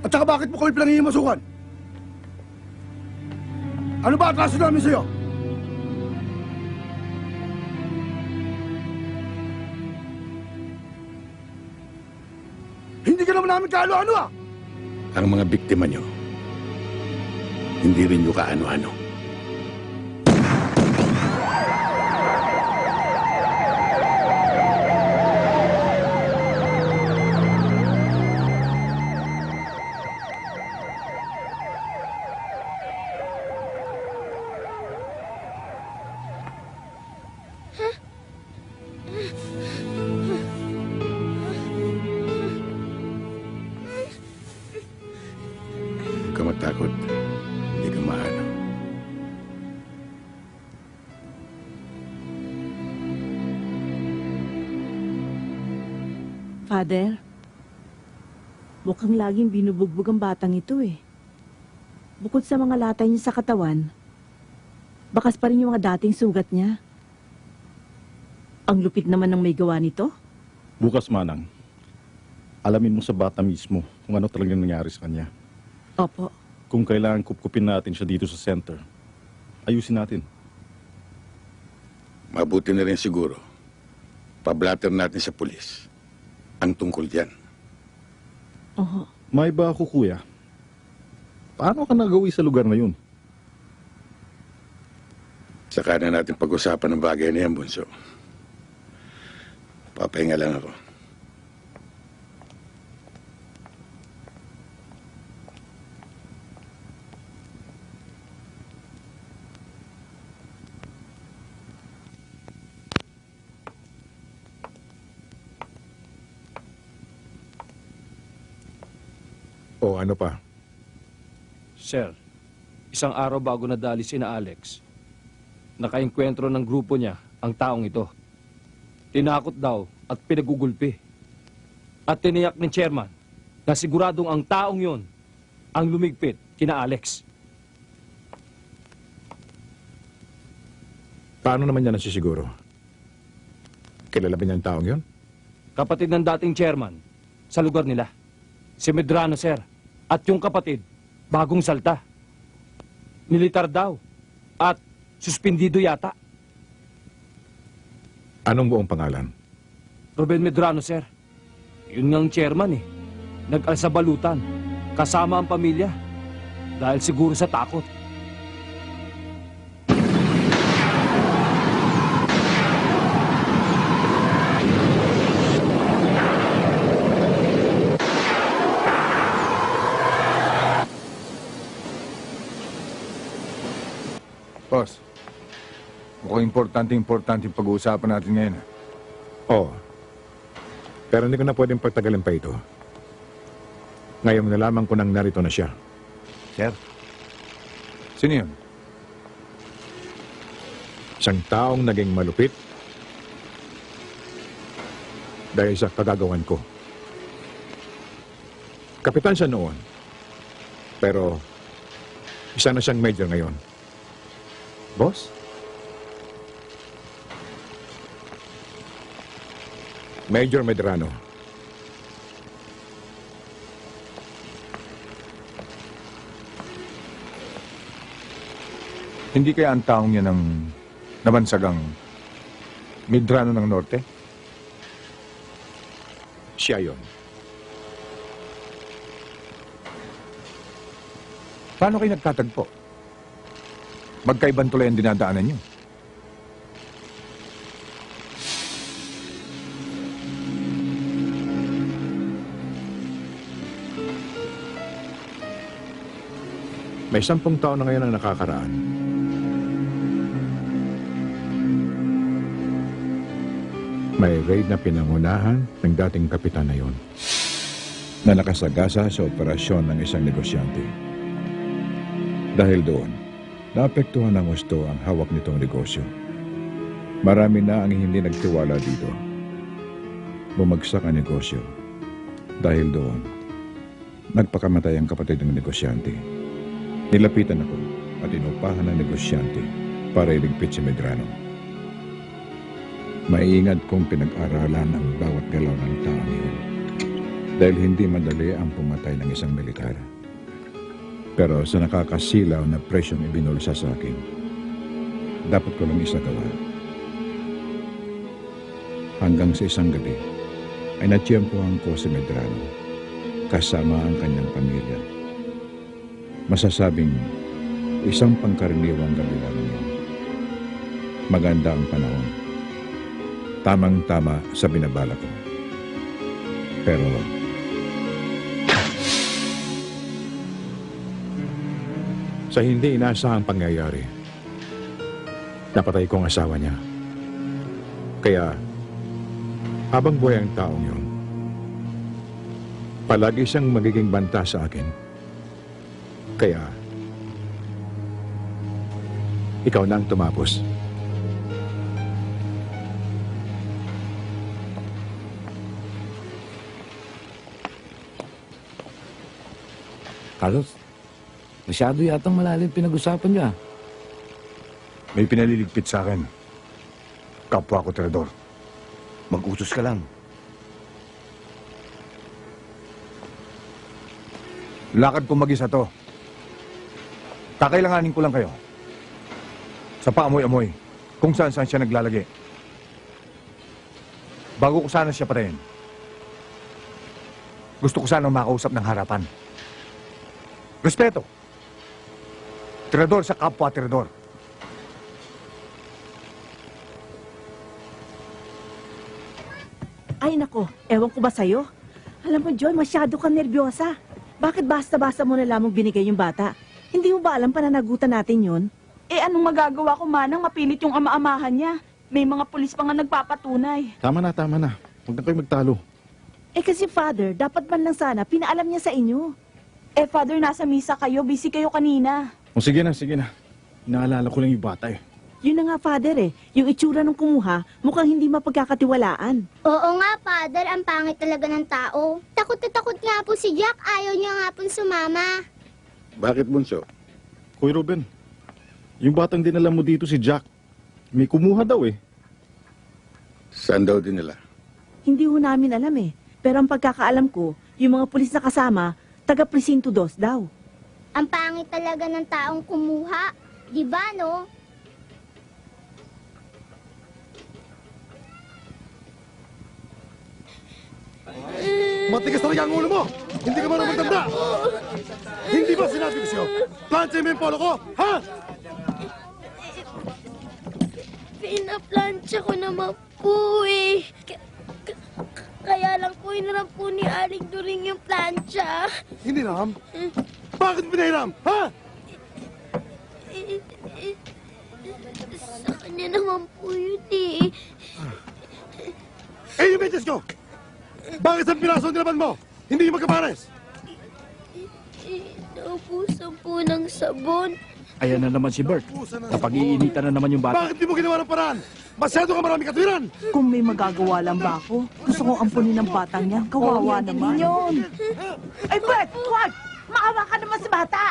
At saka bakit mo kami pinangingimasukan? Ano ba atraso namin sa'yo? Hindi ka naman namin kaano-ano ah! Ang mga biktima nyo, hindi rin nyo kaano-ano. Huwag ka matakot. Hindi ka maano. Father, mukhang laging binubugbog ang batang ito eh. Bukod sa mga latay niya sa katawan, bakas pa rin yung mga dating sugat niya. Ang lupit naman ng may gawa nito. Bukas, Manang. Alamin mo sa bata mismo kung ano talagang nangyari sa kanya. Opo. Kung kailangan kupkupin natin siya dito sa center, ayusin natin. Mabuti na rin siguro. Pablatter natin sa pulis ang tungkol dyan. Oho. May ba ako, kuya? Paano ka nagawi sa lugar na yun? Saka na natin pag-usapan ng bagay na yan, Bunso. Papahinga lang ako. O ano pa? Sir, isang araw bago nadali sina Alex, nakaengkwentro ng grupo niya ang taong ito. Tinakot daw at pinagugulpi. At tiniyak ni chairman na siguradong ang taong yon ang lumigpit kina Alex. Paano naman niya nasisiguro? Kilala ba niya ang taong yun? Kapatid ng dating chairman sa lugar nila. Si Medrano, sir. At yung kapatid, bagong salta. Militar daw. At suspindido yata. Anong buong pangalan? Ruben Medrano, sir. Yun ngang chairman eh. Nag-alsabalutan. Kasama ang pamilya. Dahil siguro sa takot. Boss, mukhang importante yung pag-uusapan natin ngayon. Oo. Pero hindi ko na pwedeng pagtagalin pa ito. Ngayon nalaman ko nang narito na siya. Sir? Sino yun? Isang taong naging malupit dahil sa kagagawan ko. Kapitan siya noon. Pero isa na siyang major ngayon. Boss? Major Medrano. Hindi kaya ang taong yan ang nabansagang Medrano ng Norte? Siya yun. Paano kayo nagtatagpo? Magkaibang tulay ang dinadaanan niyo. May 10 taon na ngayon ang nakakaraan. May raid na pinangunahan ng dating kapitan na yon na nakasagasa sa operasyon ng isang negosyante. Dahil doon, naapektuhan ng gusto ang hawak nitong negosyo. Marami na ang hindi nagtiwala dito. Bumagsak ang negosyo. Dahil doon, nagpakamatay ang kapatid ng negosyante. Nilapitan ako at inupahan ng negosyante para iligpit si Medrano. Maiingat kong pinag-aralan ang bawat galaw ng taong iyon. Dahil hindi madali ang pumatay ng isang militar. Pero sa nakakasilaw na presyong ibinulsa sa akin, dapat ko lang isagawa. Hanggang sa isang gabi, ay natiyempohan ko si Medrano kasama ang kanyang pamilya. Masasabing isang pangkaraniwang gabi lang yun. Maganda ang panahon. Tamang-tama sa binabala ko. Pero sa hindi inaasahang pangyayari, napatay ko ang asawa niya. Kaya, habang buhay ang taong yun, palagi siyang magiging banta sa akin. Kaya, ikaw na ang tumapos. Carlos, masyado yatang malalim pinag-usapan niyo ah. May pinaliligpit sa akin. Kapwa ko, Teodor. Mag-utos ka lang. Lakad ko mag-isa to. Kakailanganin ko lang kayo. Sa paamoy-amoy, kung saan-saan siya naglalagi. Bago ko sana siya patayin, gusto ko sana makausap ng harapan. Respeto. Tirador sa kapwa tirador. Ay nako, ewan ko ba sa'yo? Alam mo, Joy, masyado kang nervyosa. Bakit basta-basta mo na lamang binigay yung bata? Hindi mo ba alam pananagutan natin yun? Eh anong magagawa ko manang mapilit yung ama-amahan niya? May mga pulis pa nga nagpapatunay. Tama na, tama na. Huwag na kayo magtalo. Eh kasi, Father, dapat man lang sana pinaalam niya sa inyo. Eh Father, nasa misa kayo, busy kayo kanina. O sige na, sige na. Naalala ko lang yung bata eh. Yun na nga, Father eh. Yung itsura ng kumuha, mukhang hindi mapagkakatiwalaan. Oo nga, Father. Ang pangit talaga ng tao. Takot na takot nga po si Jack. Ayaw niya nga po sumama. Bakit, Bunso? Kuya Ruben, yung batang dinala mo dito si Jack, may kumuha daw eh. Saan daw din nila? Hindi ho namin alam eh. Pero ang pagkakaalam ko, yung mga pulis na kasama, taga Presinto 2 daw. Ang pangit talaga ng taong kumuha. Di ba, no? Matigas talaga ang ulo mo! Hindi ka marunong magtanda! Hindi ba sinabi ko sa'yo? Plancha mo yung polo ko, ha? Pinaplansya ko naman po eh. Kaya lang po hiniram po ni Aling During yung plancha. Hiniram? Bakit pinahiram, ha? Sa kanya naman po yun eh. Eh, yung medyas ko! Bakit sa piraso nilaban mo? Hindi yung magkapares? Naubusan po ng sabon. Ayan na naman si Bert. Napag-iinitan na naman yung bata. Bakit di mo ginawa ng paraan? Masyado ka marami katwiran! Kung may magagawa lang ba ako, gusto kong ampunin ng batang yan. Kawawa naman. Yun. Ay, Bert! Huwag! Maawa ka naman sa bata!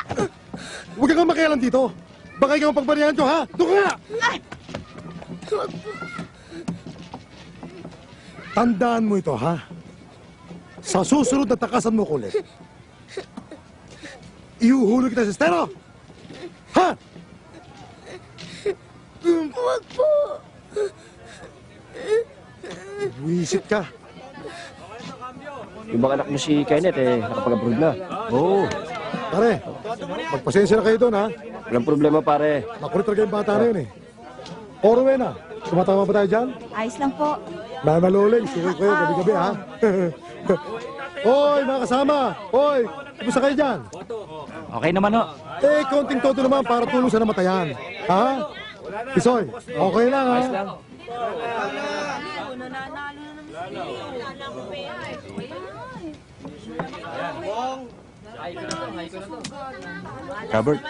Huwag kang makialam dito! Baka ikaw ang pagbarihan ko, ha? Doon ka nga! Ay! Tandaan mo ito, ha? Sa susunod na takasan mo ko ulit, ihuhulog kita sa estero! Ha? Huwag po. Wisit ka. Yung mga anak mo si Kenneth nakapag-approve na. Oo. Pare, magpasensya na kayo doon, ha? Walang problema pare. Makulit talaga yung bata na yun, eh. O, Rowena, tumatama ba tayo dyan? Ayos lang po. Nanaluling, sukoy kayo gabi-gabi, ha? Hoy, mga kasama! Hoy, kumusta kayo dyan? Okay naman o. Eh, konting todo naman para tulong sa namatayan. Ha? Pisoy, okay lang, ha? Robert,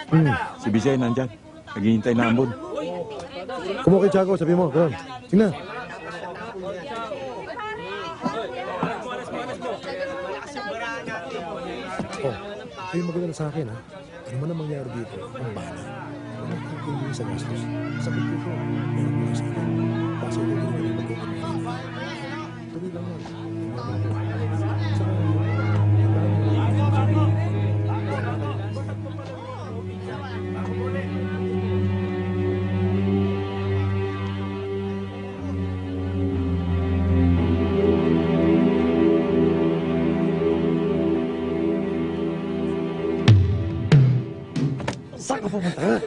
si Bisay nandyan. Naghihintay na ambon. Kumuha kay Tiago, sabi mo, gano'n. Sige na. Oh, kayo maganda sa akin, ha? Ano man ang mangyari dito, ang bala. Walang kukunin sa gastos. Sabi ko ito, meron mo lang sa akin. Basta ito din yung magkukunin. Tuloy lang yan. Saka, pumunta?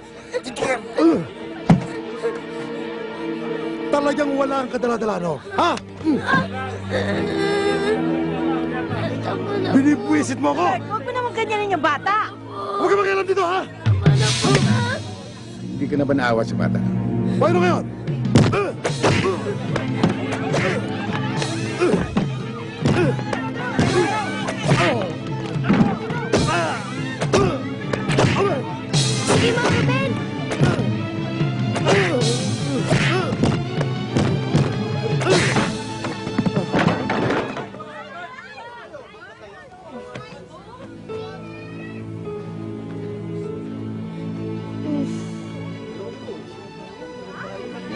Talagang wala ang kadala-dala, no? Ha? Binibwisit mo ko! Huwag mo naman ganyanin yung bata. Huwag ka makialam dito, ha? Hindi ka na ba naawa sa bata? Paano ngayon? Sige, Mang Ruben!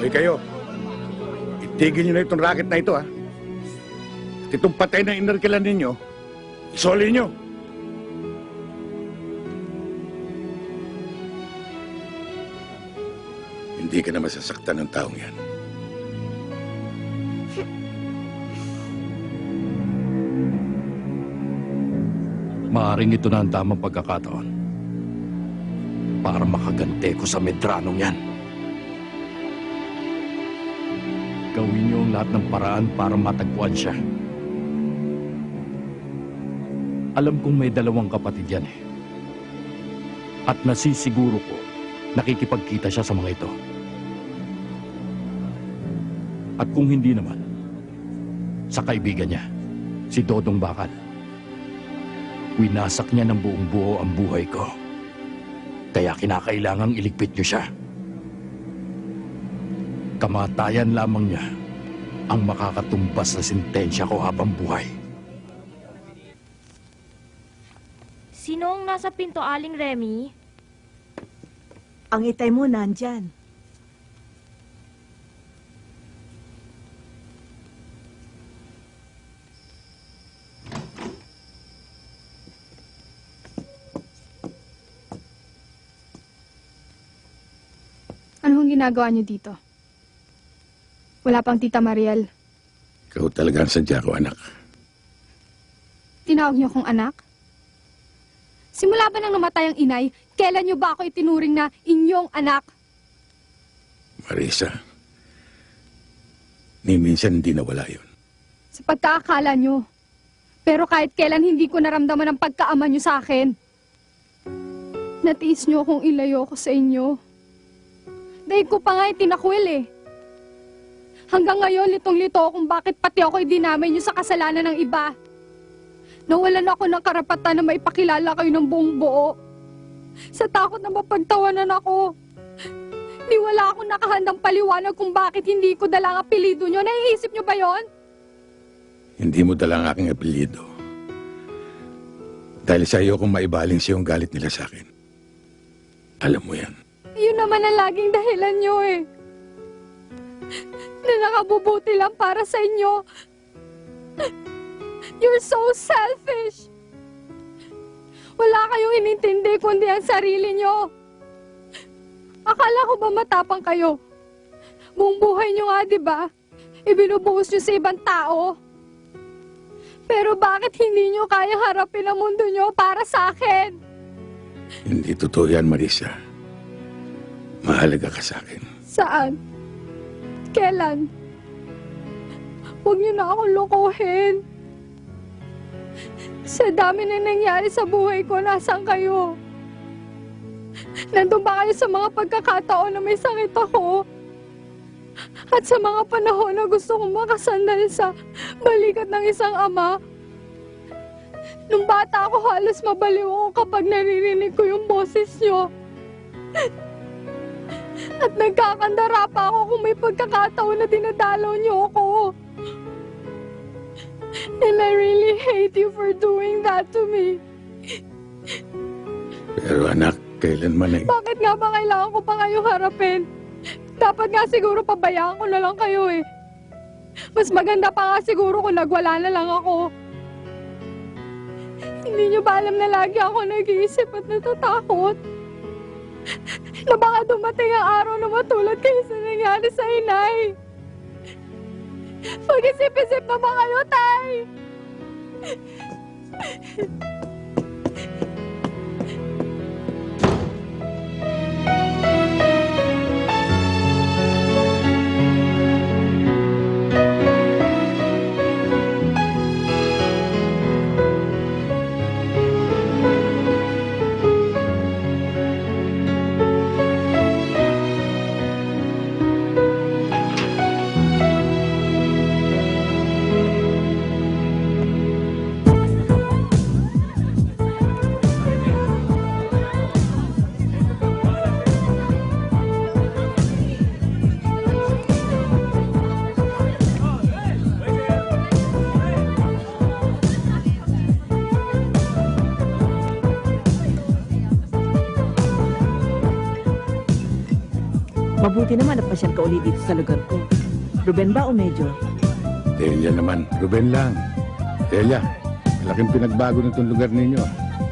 Hoy kayo, itigil nyo na itong racket na ito, ha? At itong patay na inarkilan ninyo, isoli nyo. Hindi ka na masasaktan ng taong yan. Maaring ito na ang tamang pagkakataon para makagante ko sa Medranong yan. Gawin niyo ang lahat ng paraan para matagpuan siya. Alam kong may 2 kapatid yan eh. At nasisiguro ko, nakikipagkita siya sa mga ito. At kung hindi naman, sa kaibigan niya, si Dodong Bakal. Winasak niya ng buong buo ang buhay ko. Kaya kinakailangang iligpit niyo siya. Kamatayan lamang niya ang makakatumbas na sentensya ko habang buhay. Sino ang nasa pinto, Aling Remy? Ang itay mo nandyan. Ano ang ginagawa niyo dito? Wala pang Tita Mariel. Ikaw talaga ang sadya ko, anak. Tinawag niyo akong anak? Simula ba nang namatay ang inay, kailan niyo ba ako itinuring na inyong anak? Marisa, ni minsan hindi nawala yun. Sa pagkakakala niyo. Pero kahit kailan hindi ko naramdaman ang pagkaama niyo sa akin. Natiis niyo akong ilayo ko sa inyo. Dahil ko pa nga itinakwil eh. Hanggang ngayon, litong-lito kung bakit pati ako dinamay niyo sa kasalanan ng iba. Nawalan ako ng karapatan na maipakilala kayo ng buong buo. Sa takot na mapagtawanan ako. Di wala akong nakahandang paliwanag kung bakit hindi ko dala ang apelido niyo. Naiisip niyo ba yon? Hindi mo dala ang aking apelyido. Dahil sa iyo kung maibaling siya yung galit nila sa akin. Alam mo yan. Yun naman ang laging dahilan niyo eh. Na nakabubuti lang para sa inyo. You're so selfish. Wala kayong inintindi kundi ang sarili niyo. Akala ko ba matapang kayo? Buong buhay niyo nga, di ba? Ibinubuhos niyo sa ibang tao. Pero bakit hindi niyo kayang harapin ang mundo niyo para sa akin? Hindi totoo yan, Marisa. Mahalaga ka sa akin. Saan? Kailan? Huwag niyo na akong lokohin. Sa dami na nangyari sa buhay ko, nasaan kayo? Nandun ba kayo sa mga pagkakataon na may sakit ako? At sa mga panahon na gusto kong makasandal sa balikat ng isang ama? Nung bata ako, halos mabaliw ako kapag naririnig ko yung boses niyo. At nagkakandara pa ako kung may pagkakataon na dinadalaw niyo ako. And I really hate you for doing that to me. Pero anak, kailanman ay... Bakit nga ba kailangan ko pa kayong harapin? Dapat nga siguro pabayaan ko na lang kayo eh. Mas maganda pa nga siguro kung nagwala na lang ako. Hindi niyo ba alam na lagi ako nag-iisip at natatakot? Na baka dumating ang araw na matulad kayo sa nangyari sa inay. Mag-isip-isip na ba kayo, Tay? Mabuti naman napasyal ka ulit dito sa lugar ko. Ruben ba o Major? Delia naman, Ruben lang. Delia, malaking pinagbago na itong lugar ninyo.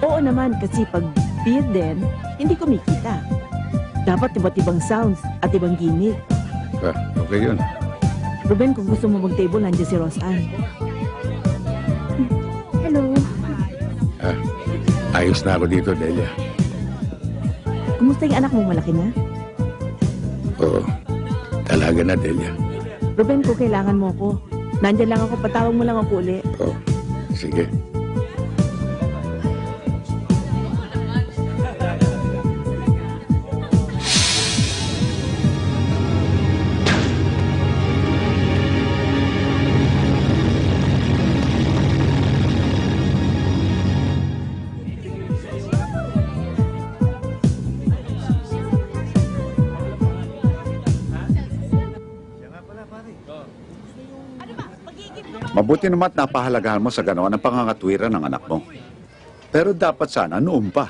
Oo naman, kasi pag beer din, hindi kumikita. Dapat iba't ibang sounds at ibang gimmick. Okay yun. Ruben, kung gusto mo mag-table, nandiyan si Roseanne. Hello. Ayos na ako dito, Delia. Kumusta yung anak mong malaki na? Oo, talaga na, Delia. Ruben, kung kailangan mo ako, nandiyan lang ako, patawag mo lang ako uli. Oo, sige. Mabuti naman at napahalagahan mo sa ganawa ng pangangatwiran ng anak mo. Pero dapat sana noon pa,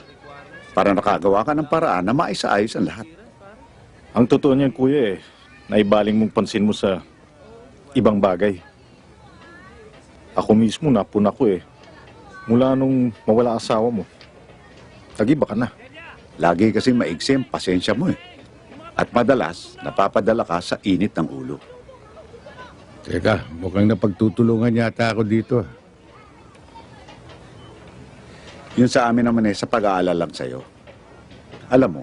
para nakagawa ka ng paraan na maisaayos ang lahat. Ang totoo niyan, kuya, naibaling mong pansin mo sa ibang bagay. Ako mismo, napuna ko mula nung mawala asawa mo. Nag-iba ka na. Lagi kasi maigsi ang pasensya mo At madalas, napapadala ka sa init ng ulo. Teka, mukhang napagtutulungan yata ako dito. Yun sa amin naman sa pag-aalala lang sa'yo. Alam mo,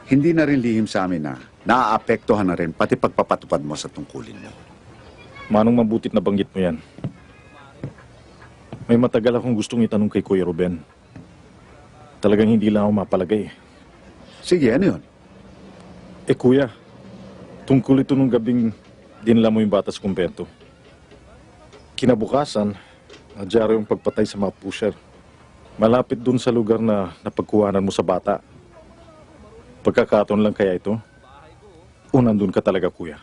hindi na rin lihim sa amin na naaapektuhan na rin pati pagpapatupad mo sa tungkulin mo. Manong mabutit na banggit mo yan. May matagal akong gustong itanong kay Kuya Ruben. Talagang hindi lang ako mapalagay. Sige, ano yun? Kuya, tungkol ito nung gabing dinala mo yung bata sa kumpento. Kinabukasan, nadyari yung pagpatay sa mga pusher. Malapit dun sa lugar na napagkuhanan mo sa bata. Pagkakataon lang kaya ito? O nandun ka talaga, kuya?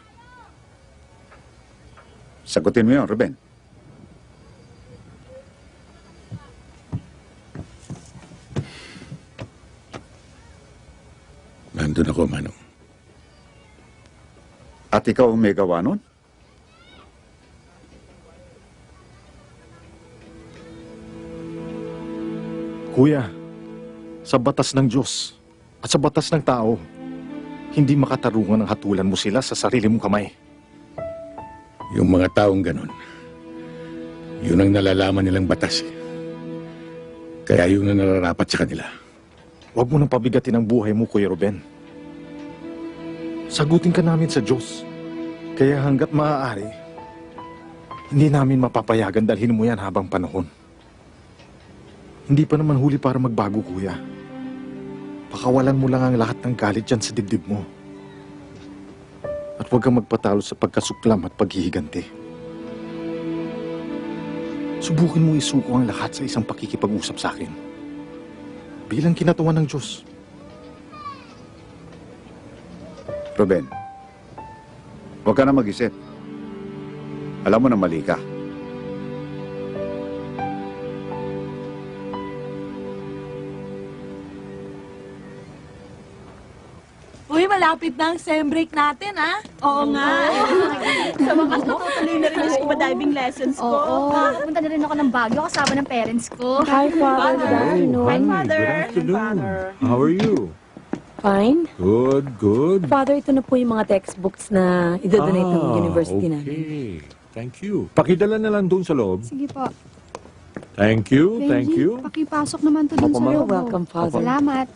Sagutin mo yun, Ruben. Nandun ako, Manong. At ikaw ang may gawa nun? Kuya, sa batas ng Diyos at sa batas ng tao, hindi makatarungan ang hatulan mo sila sa sarili mong kamay. Yung mga taong ganon, yun ang nalalaman nilang batas. Kaya yun ang nararapat sa kanila. Huwag mo nang pabigatin ang buhay mo, Kuya Ruben. Sagutin ka namin sa Diyos. Kaya hanggat maaari, hindi namin mapapayagan dalhin mo yan habang panahon. Hindi pa naman huli para magbago, kuya. Pakawalan mo lang ang lahat ng galit dyan sa dibdib mo. At huwag kang magpatalo sa pagkasuklam at paghihiganti. Subukin mo isuko ang lahat sa isang pakikipag-usap sa akin. Bilang kinatawan ng Diyos. Ruben, huwag ka na mag-isip. Alam mo na mali ka. Uy, malapit na ang sem break natin, ha? Oo nga. Sa wakas, natutuloy na rin yung scuba diving lessons ko. Oo. Pupunta na rin ako ng Baguio kasama ng parents ko. Hi, Father. Good afternoon. Hi, Father. How are you? Fine. Good. Father, ito na po yung mga textbooks na idodonate ng university namin. Okay. Thank you. Pakidala na lang doon sa loob. Sige po. Thank you. Benji, pakipasok naman to dun sa You're loob. welcome, Father. Salamat.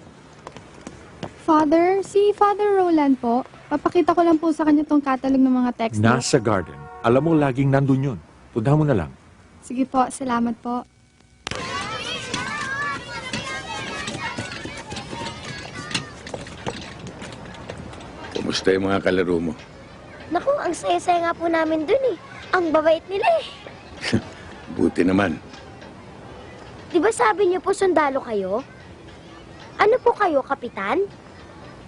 Father, si Father Roland po, papakita ko lang po sa kanya tong catalog ng mga textbooks. Nasa garden. Alam mo, laging nandun yun. Punta mo na lang. Sige po, salamat po. Kumusta yung mga kalaro mo? Naku, ang saya-saya nga po namin dun Ang babait nila Buti naman. Di ba sabi niyo po sundalo kayo? Ano po kayo, kapitan?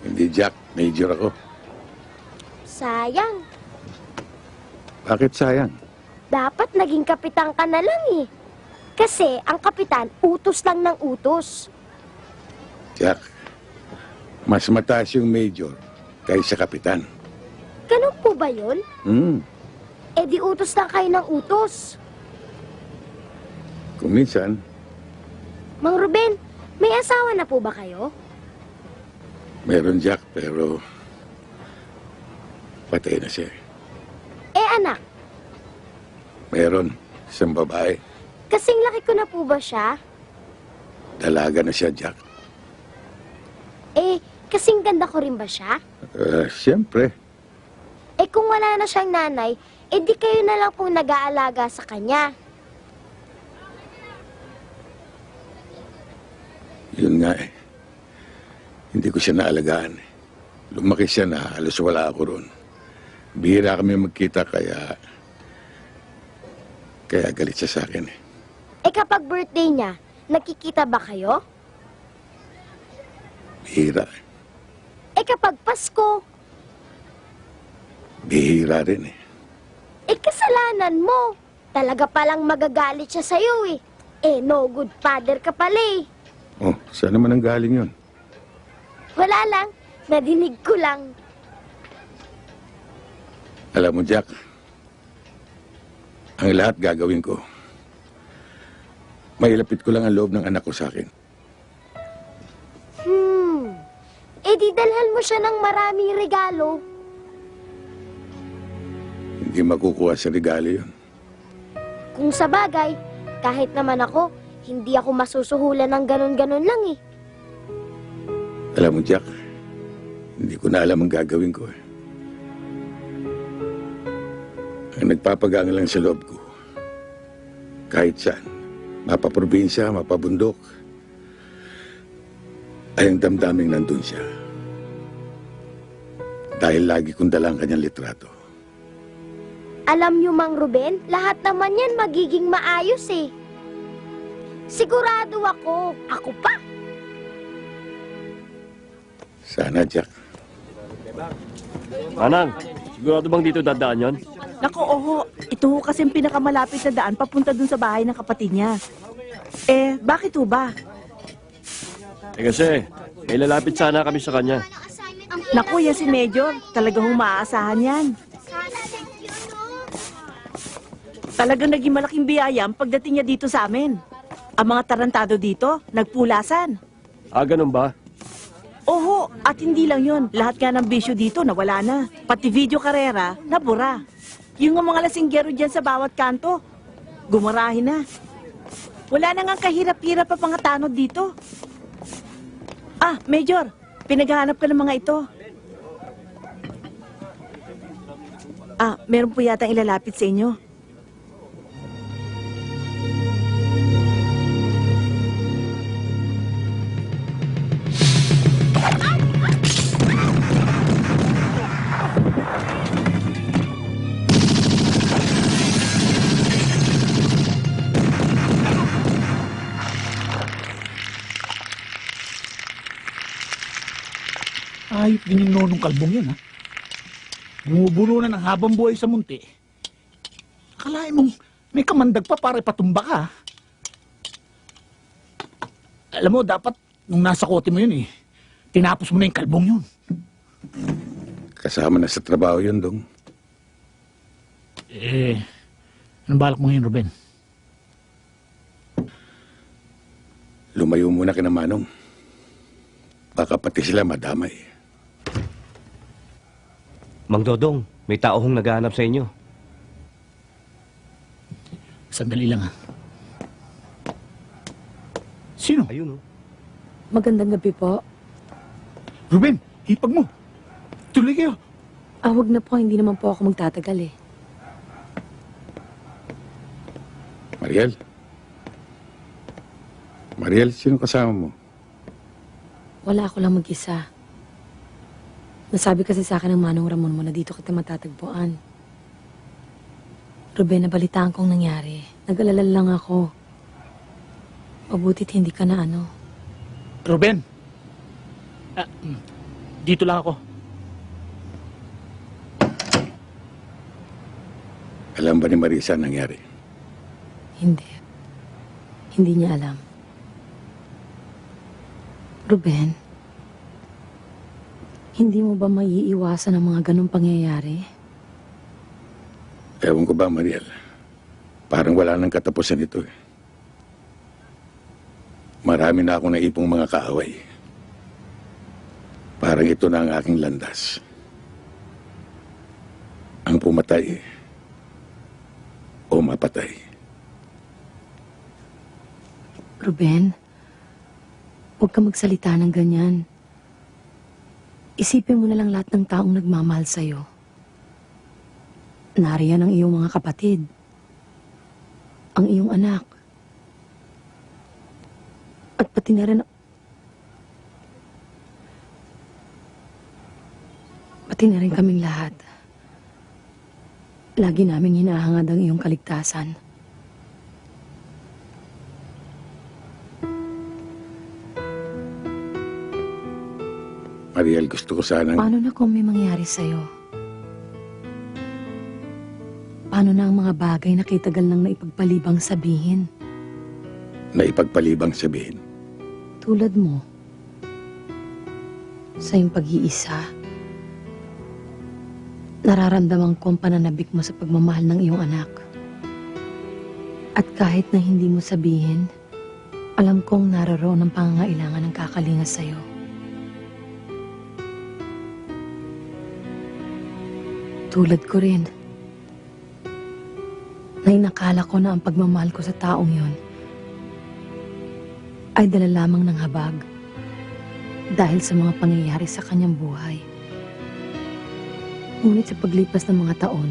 Hindi, Jack. Major ako. Sayang. Bakit sayang? Dapat naging kapitan ka na lang Kasi ang kapitan, utos lang ng utos. Jack, mas mataas yung major kaysa kapitan. Ganun po ba yun? Hmm. Eh di utos lang kayo ng utos. Kung minsan, Mang Ruben, may asawa na po ba kayo? meron Jack, pero patay na siya. Eh anak, Meron isang babae. kasing laki ko na po ba siya? Dalaga na siya, Jack. Eh, kasing ganda ko rin ba siya? Siyempre. Eh kung wala na siyang nanay, eh di kayo na lang pong nag-aalaga sa kanya. Yun nga eh. Hindi ko siya naalagaan eh. Lumaki siya na halos wala ako ron. Bihira kami magkita kaya galit siya sa akin eh. Eh kapag birthday niya, nakikita ba kayo? Bihira. Eh kapag Pasko, Bihira rin eh. eh kasalanan mo. Talaga palang magagalit siya sa'yo eh. Eh no good father ka pala eh. Oh, saan naman ang galing yun? Wala lang, nadinig ko lang. Alam mo, Jack, ang lahat gagawin ko. Mailapit ko lang ang loob ng anak ko sa akin. Eh di dalhan mo siya ng maraming regalo. Hindi makukuha sa regalo yun. Kung sa bagay, kahit naman ako, hindi ako masusuhulan ng ganun-ganun lang eh. Alam mo, Jack, hindi ko na alam ang gagawin ko eh. Ang nagpapagaan lang sa loob ko, kahit saan, mapaprobinsya, mapabundok, ay ang damdaming nandun siya. Dahil lagi kong dala ang kanyang litrato. Alam niyo, Mang Ruben, lahat naman yan magiging maayos eh. Sigurado ako. Ako pa. Sana, Jack. Manang, sigurado bang dito dadaan yon? Naku, oho. Ito ho kasi ang pinakamalapit na daan papunta dun sa bahay ng kapatid niya. Eh, bakit ho ba? Eh kasi, may lalapit sana kami sa kanya. Naku, yan si Major. Talagang maaasahan yan. Talagang naging malaking biyaya ang pagdating niya dito sa amin. Ang mga tarantado dito, nagpulasan. Ah, ganun ba? Oho, at hindi lang yon. Lahat nga ng bisyo dito nawala na. Pati video karera, nabura. Yung mga lasinggero dyan sa bawat kanto, gumarahin na. Wala na nga kahirap-hirap pa mga tanod dito. Ah, Major, pinaghahanap ka ng mga ito. Ah, meron po yata ilalapit sa inyo. Ayop din yung nonong kalbong yan, ha? Bumubuno na ng habang buhay sa munti. Akalain mong may kamandag pa para ipatumba ka, ha? Alam mo, dapat nung nasa kote mo yun, tinapos mo na yung kalbong yun. Kasama na sa trabaho yun, Dong. Eh, anong balak mo ngayon, Ruben? Lumayo muna kina Manong. Baka pati sila madamay. Mang Dodong, may tao hong naghahanap sa inyo. Sandali lang, ha? Sino? Ayun, oh. Magandang gabi po. Ruben, hipag mo. Tuloy kayo. Ah, wag na po. Hindi naman po ako magtatagal eh. Mariel? Mariel, sino kasama mo? Wala ako lang mag-isa. Nasabi kasi sa akin ng Manong Ramon mo na dito kita matatagpuan. Ruben, nabalitaan kong nangyari. Nag-alala lang ako. Mabutit hindi ka na ano. Ruben. Dito lang ako. Alam ba ni Marisa ang nangyari? Hindi. Hindi niya alam. Ruben, Hindi mo ba maiiwasan ang mga ganong pangyayari? Ewan ko ba, Mariel? Parang wala nang katapusan ito eh. Marami na akong naipong mga kaaway. Parang ito na ang aking landas. Ang pumatay o mapatay. Ruben, huwag ka magsalita ng ganyan. Isipin mo na lang lahat ng taong nagmamahal sa'yo. Nariyan ang iyong mga kapatid. Ang iyong anak. At pati na rin... Pati na rin kaming lahat. Lagi naming hinahangad ang iyong kaligtasan. Mariel, gusto ko sanang... Paano na kung may mangyari sa'yo? Paano na ang mga bagay na kitagal nang naipagpalibang sabihin? Naipagpalibang sabihin. Tulad mo, sa iyong pag-iisa, nararamdaman ko ang pananabik mo sa pagmamahal ng iyong anak. At kahit na hindi mo sabihin, alam kong naroon ang pangangailangan ng kakalinga sa'yo. Tulad ko rin, na inakala ko na ang pagmamahal ko sa taong yon ay dala lamang ng habag dahil sa mga pangyayari sa kanyang buhay. Ngunit sa paglipas ng mga taon,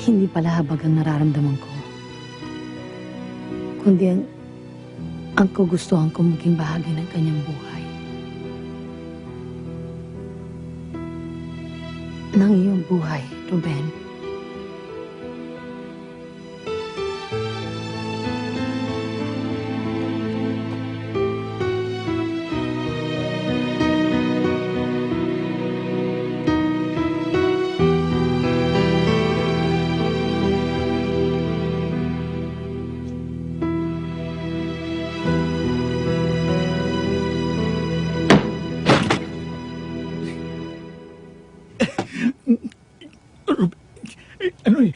hindi pala habag ang nararamdaman ko, kundi ang kagustuhan kong maging bahagi ng kanyang buhay. Ng iyong buhay, Ruben. Ano eh?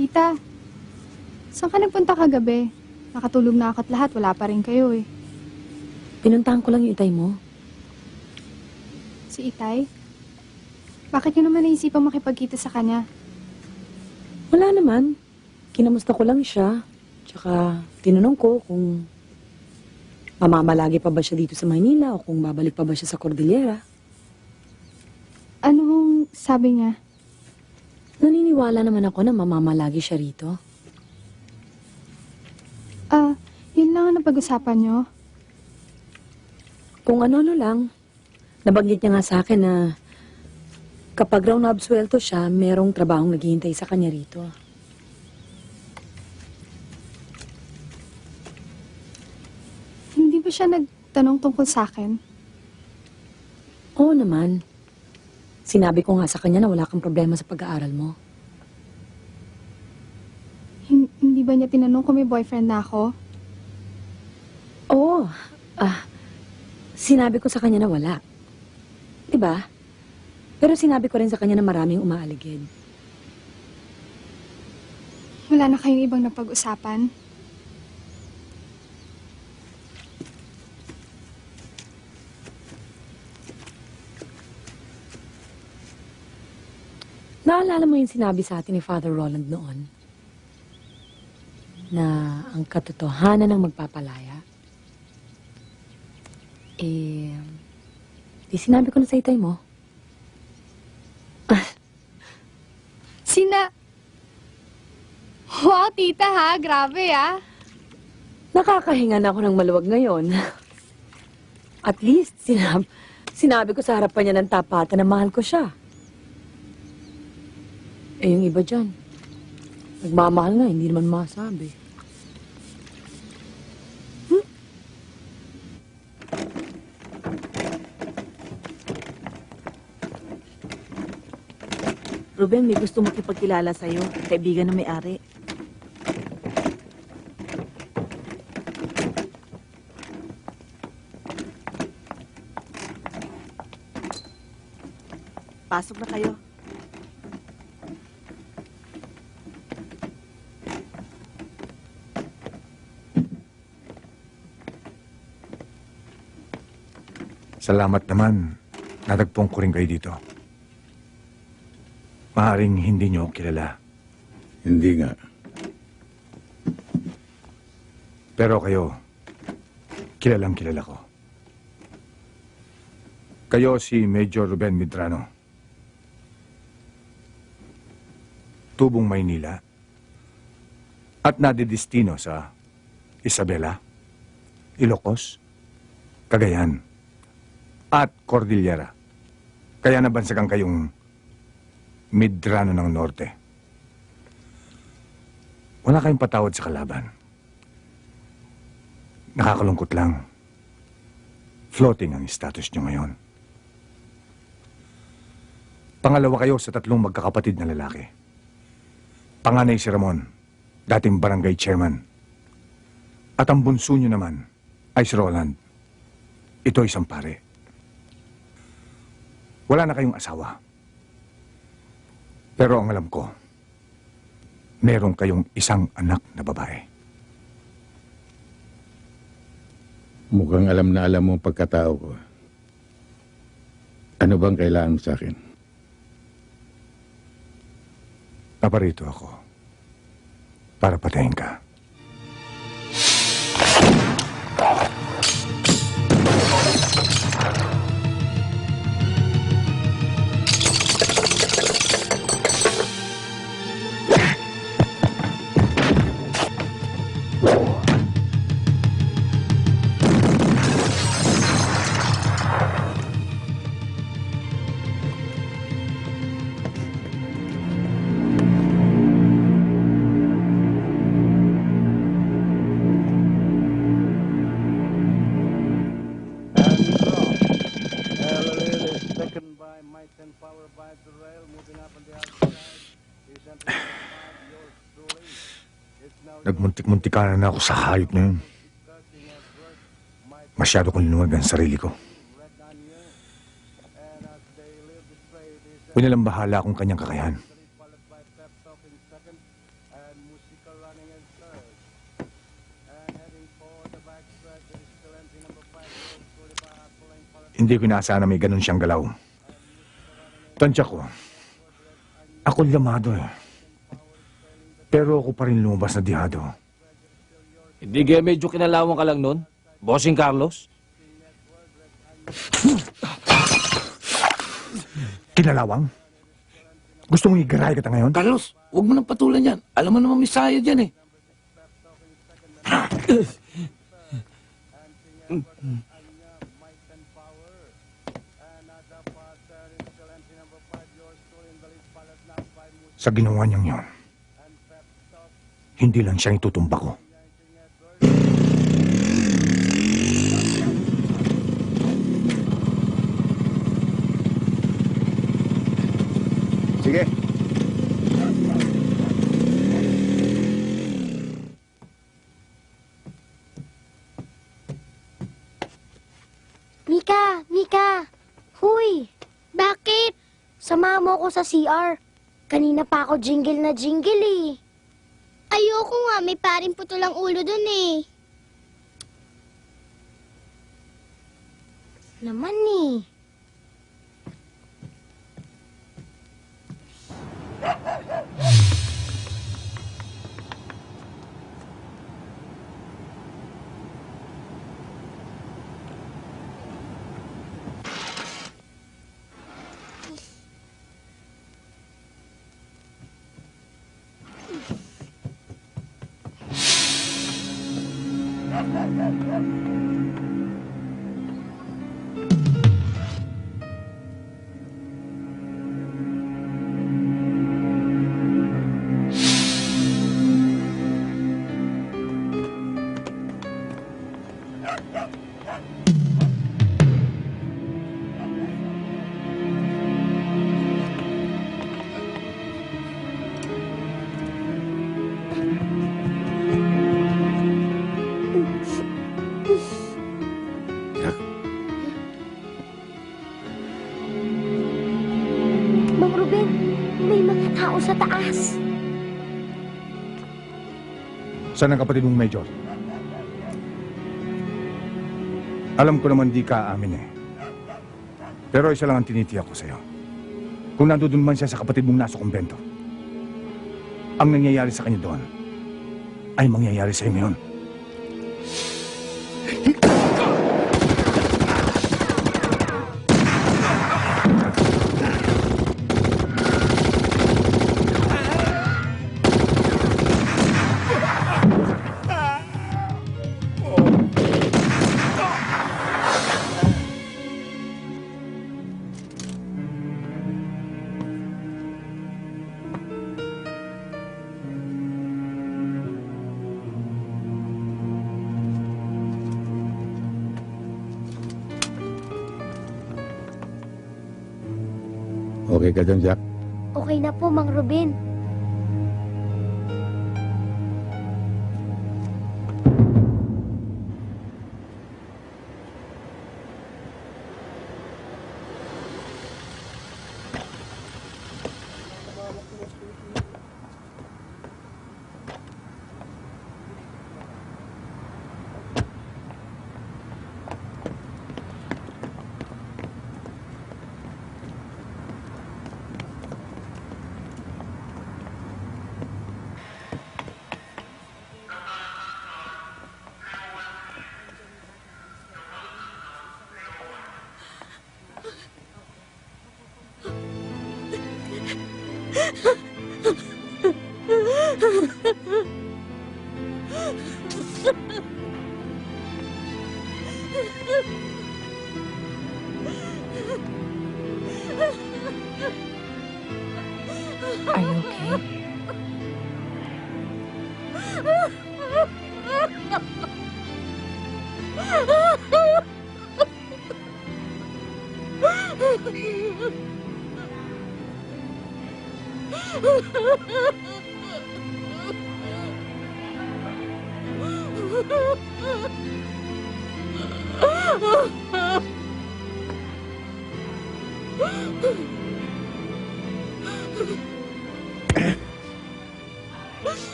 Tita, saan ka nagpunta kagabi? Nakatulog na ako at lahat, wala pa rin kayo eh. Pinuntahan ko lang yung itay mo. Si Itay? Bakit nyo naman naisipang makipagkita sa kanya? Wala naman. Kinamusta ko lang siya. Tsaka tinanong ko kung mamamalagi pa ba siya dito sa Maynila o kung babalik pa ba siya sa Cordillera. Anong sabi niya? Naniniwala naman ako na mamamalagi siya rito. Yun lang ang napag-usapan nyo. Kung ano-ano lang. Nabanggit niya nga sa akin na kapag raw naabsuelto siya, merong trabahong naghihintay sa kanya rito. Hindi ba siya nagtanong tungkol sa akin? Oo naman. Sinabi ko nga sa kanya na wala kang problema sa pag-aaral mo. Hindi ba niya tinanong kung may boyfriend na ako? Oo. Sinabi ko sa kanya na wala. Diba? Pero sinabi ko rin sa kanya na maraming umaaligid. Wala na kayong ibang napag-usapan? Naalala mo yung sinabi sa atin ni Father Roland noon? Na ang katotohanan ng magpapalaya? Di sinabi ko na sa itay mo. Wow, tita ha, grabe ah. Nakakahinga na ako ng maluwag ngayon. At least, sinabi ko sa harapan niya ng tapatan na mahal ko siya. Eh, yung iba dyan, nagmamahal nga, hindi naman masabi. Ruben, may gusto makipagkilala sa'yo. Kaibigan ng may-ari. Pasok na kayo. Salamat naman. Natagpong ko rin kayo dito. Maaaring hindi niyo ako kilala. Hindi nga. Pero kayo, kilalang kilala ko. Kayo si Major Ruben Medrano. Tubong Maynila. At nadidestino sa Isabela, Ilocos, Cagayan, at Cordillera. Kaya nabansagan kayong Medrano ng Norte. Wala kayong patawad sa kalaban. Nakakalungkot lang. Floating ang status nyo ngayon. Pangalawa kayo sa 3 magkakapatid na lalaki. Panganay si Ramon, dating barangay chairman. At ang bunso nyo naman ay si Roland. Ito isang pare. Wala na kayong asawa. Pero ang alam ko, meron kayong isang anak na babae. Mukhang alam na alam mo ang pagkatao ko. Ano bang kailangan mo sa akin? Naparito ako para patayin ka. Nagmuntik-muntikan na ako sa hayop na yun. Masyado kong linuwag ang sarili ko. Pinalambahala akong kanyang kakayahan. Hindi ko inaasahan na may ganun siyang galaw. Tansya ko, ako lamado eh. Pero ako pa rin lumabas na dihado. Hindi kaya medyo kinalawang ka lang nun, Bossing Carlos? Kinalawang? Gusto mong igaray kita ngayon? Carlos, huwag mo nang patulan yan. Alam mo naman may sayad yan eh. Sa ginawa niyang yun, hindi lang siya itutumba ko. Sige. Mika! Mika! Huy! Bakit? Sama mo ako sa CR. Kanina pa ako jingle na jingle eh. Ayoko nga, may paring putol ang ulo dun eh. Naman eh. Mang Ruben, may mga tao sa taas. Saan ang kapatid mong Major? Alam ko naman di ka aamin eh. Pero isa lang ang tinitiyak ko sa'yo. Kung nandoon man siya sa kapatid mong nasa kumbento, ang nangyayari sa kanya doon ay mangyayari sa iyo ngayon. Okay ka dyan, Jack? Okay na po, Mang Ruben. Are you okay?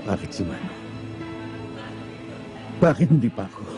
Bakit si Mano? Bakit hindi pa ako?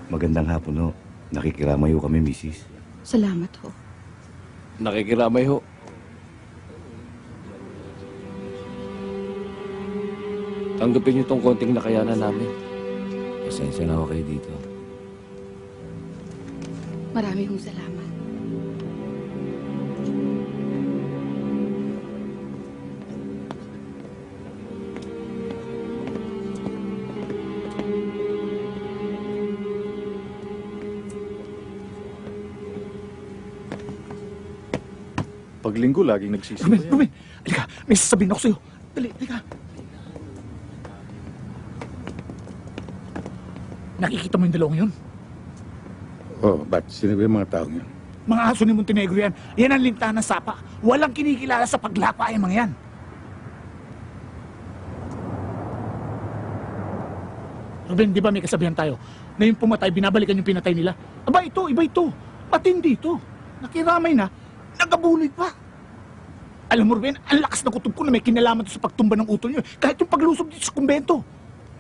Magandang hapon ho. Nakikiramay ho kami, misis. Salamat ho. Nakikiramay ho. Tanggapin niyo tong konting nakayanan namin. Pasensya na ho kayo dito. Marami hong salamat. Pag linggo, laging nagsisisi. Ruben, halika. May sasabihin ako sa'yo. Dali, halika. Nakikita mo yung dalawang yun? Oh, ba't sinabi yung mga taong yun? Mga aso ni Montenegro yan. Yan ang linta ng sapa. Walang kinikilala sa paglapa ay mga yan. Ruben, di ba may kasabihan tayo na yung pumatay, binabalikan yung pinatay nila? Aba, iba ito. Matindi ito. Nakiramay na, nagabulit pa. Alam mo, Ruben, ang lakas na kutob ko na may kinalaman to sa pagtumba ng utol nyo. Kahit yung paglusob dito sa kumbento.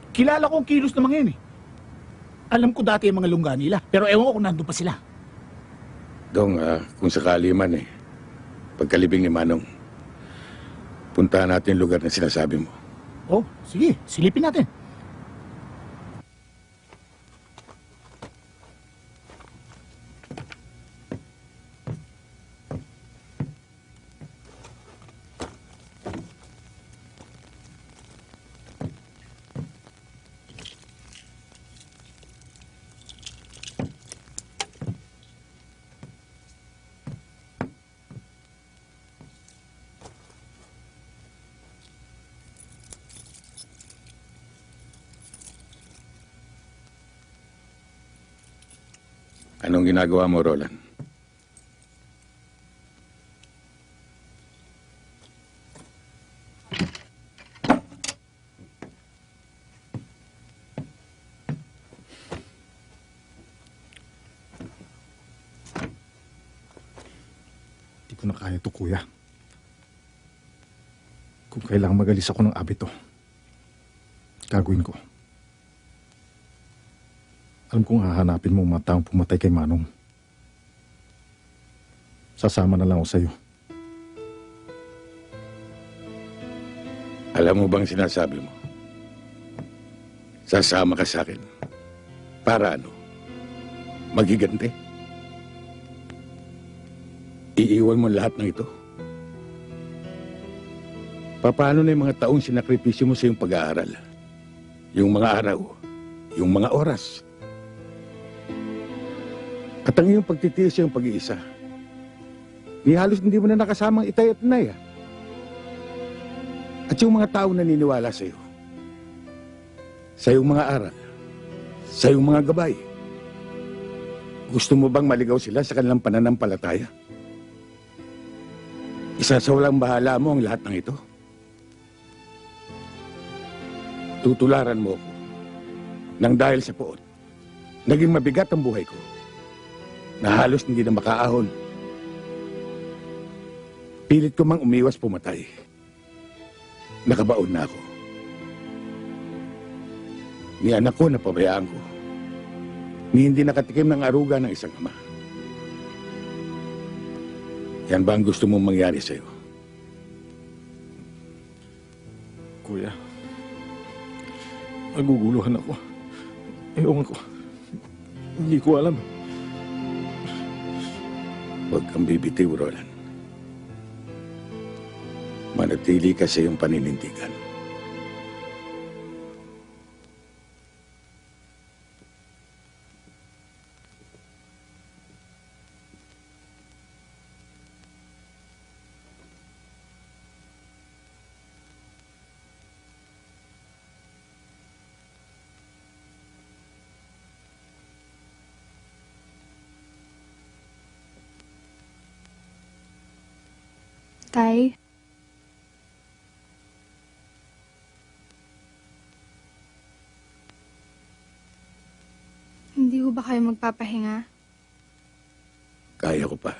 Kilala ko ang kilos ng mga yan eh. Alam ko dati yung mga lungga nila, pero ewan ko kung nandun pa sila. Dong, kung sakali man pagkalibing ni Manong, puntahan natin yung lugar na sinasabi mo. Oh, sige, silipin natin. Anong ginagawa mo, Roland? Hindi ko na kaya ito, kuya. Kung kailangang magalis ako ng abito, gagawin ko. Alam kong hahanapin mo mga taong pumatay kay Manong. Sasama na lang ako sa'yo. Alam mo bang sinasabi mo? Sasama ka sa akin. Para ano? Magigante? Iiwan mo lahat ng ito? Paano na yung mga taong sinakripisyo mo sa iyong pag-aaral? Yung mga araw, yung mga oras. At ang iyong pagtitiis sa iyong pag-iisa. Ni halos hindi mo na nakasamang itay at inay. At yung mga taong naniniwala sa iyo. Sa iyong mga aral. Sa iyong mga gabay. Gusto mo bang maligaw sila sa kanilang pananampalataya? Isa sa walang bahala mo ang lahat ng ito. Tutularan mo ako nang dahil sa poot, naging mabigat ang buhay ko na halos hindi na makaahon. Pilit ko mang umiwas pumatay. Nakabaon na ako. Ni anak ko napabayaan ko. Ni hindi nakatikim ng aruga ng isang ama. Yan ba ang gusto mong mangyari sa'yo? Kuya, naguguluhan ako. Ewan ko. Hindi ko alam. Huwag kang bibitiw, Roland. Manatili ka sa iyong paninindigan. Tay? Hindi ko ba kayo magpapahinga? Kaya ko pa.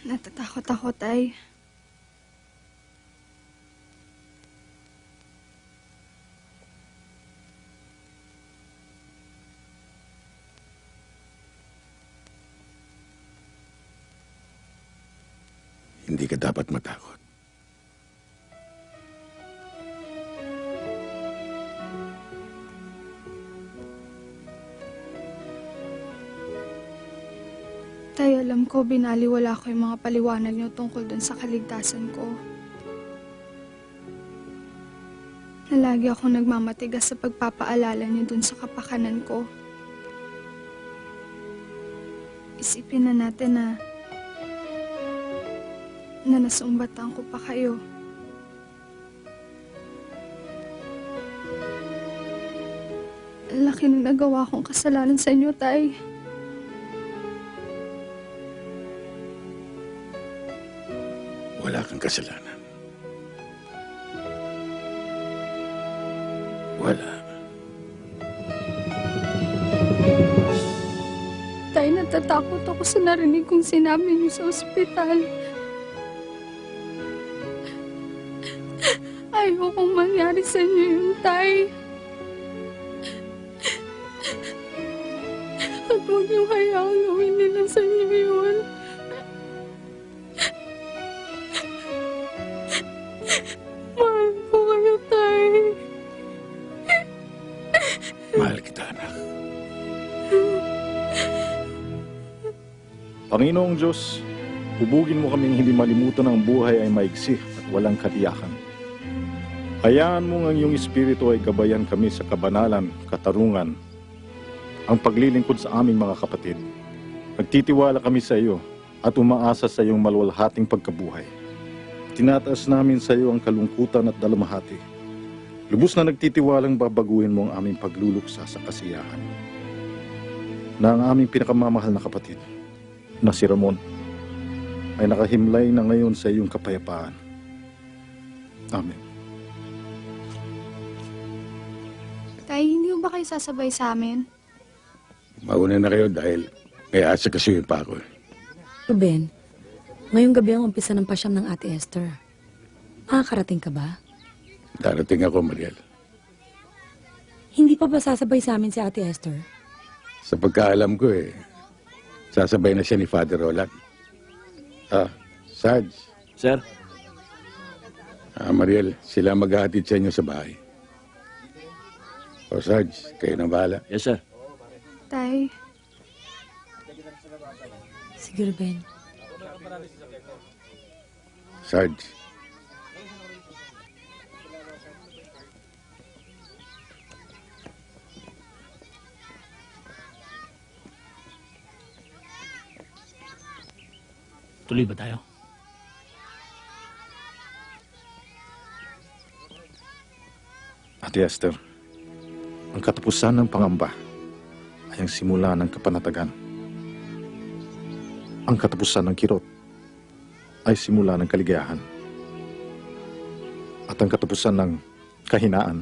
Natatakot ako, Tay. Hindi ka dapat matakot. Tay, alam ko binaliwala ko yung mga paliwanag niyo tungkol dun sa kaligtasan ko. Na lagi akong nagmamatigas sa pagpapaalala niyo dun sa kapakanan ko. Isipin na natin na nasumbatan ko pa kayo. Ang laki ng nagawa kong kasalanan sa inyo, Tay. Wala kang kasalanan. Wala. Natatakot ako sa narinig kong sinabi niyo sa ospital. Ayokong mangyari sa inyo yun, Tay. At huwag niyong hayaang gawin nila sa inyo yun. Mahal ko kayo, Tay. Mahal kita, anak. Panginoong Diyos, hubugin mo kaming hindi malimutan ang buhay ay maigsi at walang katiyakan. Hayaan mo ang iyong espiritu ay gabayan kami sa kabanalan, katarungan, ang paglilingkod sa aming mga kapatid. Nagtitiwala kami sa iyo at umaasa sa iyong maluwalhating pagkabuhay. Tinataas namin sa iyo ang kalungkutan at dalamhati. Lubos na nagtitiwalang babaguhin mo ang aming pagluluksa sa kasiyahan. Na ang aming pinakamamahal na kapatid, na si Ramon, ay nakahimlay na ngayon sa iyong kapayapaan. Amen. Tay, hindi mo ba kayo sasabay sa amin? Mauna na kayo dahil may asa kasi pa ako. Ruben, ngayong gabi ang umpisa ng pasyam ng Ate Esther. Makakarating ka ba? Darating ako, Mariel. Hindi pa ba sasabay sa amin si Ate Esther? Sa pagkaalam ko sasabay na siya ni Father Roland. Sarge. Sir? Mariel, sila maghahatid sa inyo sa bahay. O Sarge, kayo na bahala. Yes, sir. Tay, Sige, Ruben. Sarge. Tuloy ba tayo? Ate Esther, ang katapusan ng pangamba ay ang simula ng kapanatagan. Ang katapusan ng kirot ay simula ng kaligayahan. At ang katapusan ng kahinaan,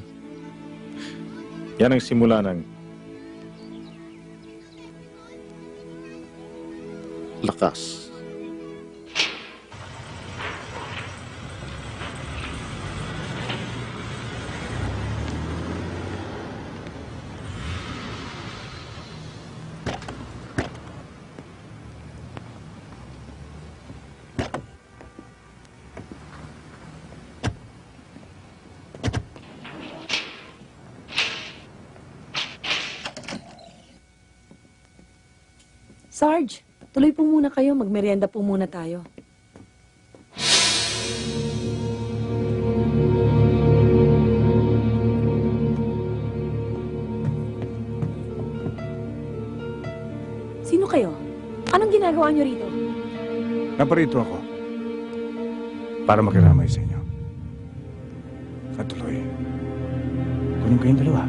yan ang simula ng lakas. Sarge, tuloy po muna kayo. Magmerienda po muna tayo. Sino kayo? Anong ginagawa niyo rito? Naparito ako para makiramay sa inyo. At tuloy, kunin kayong dalawa.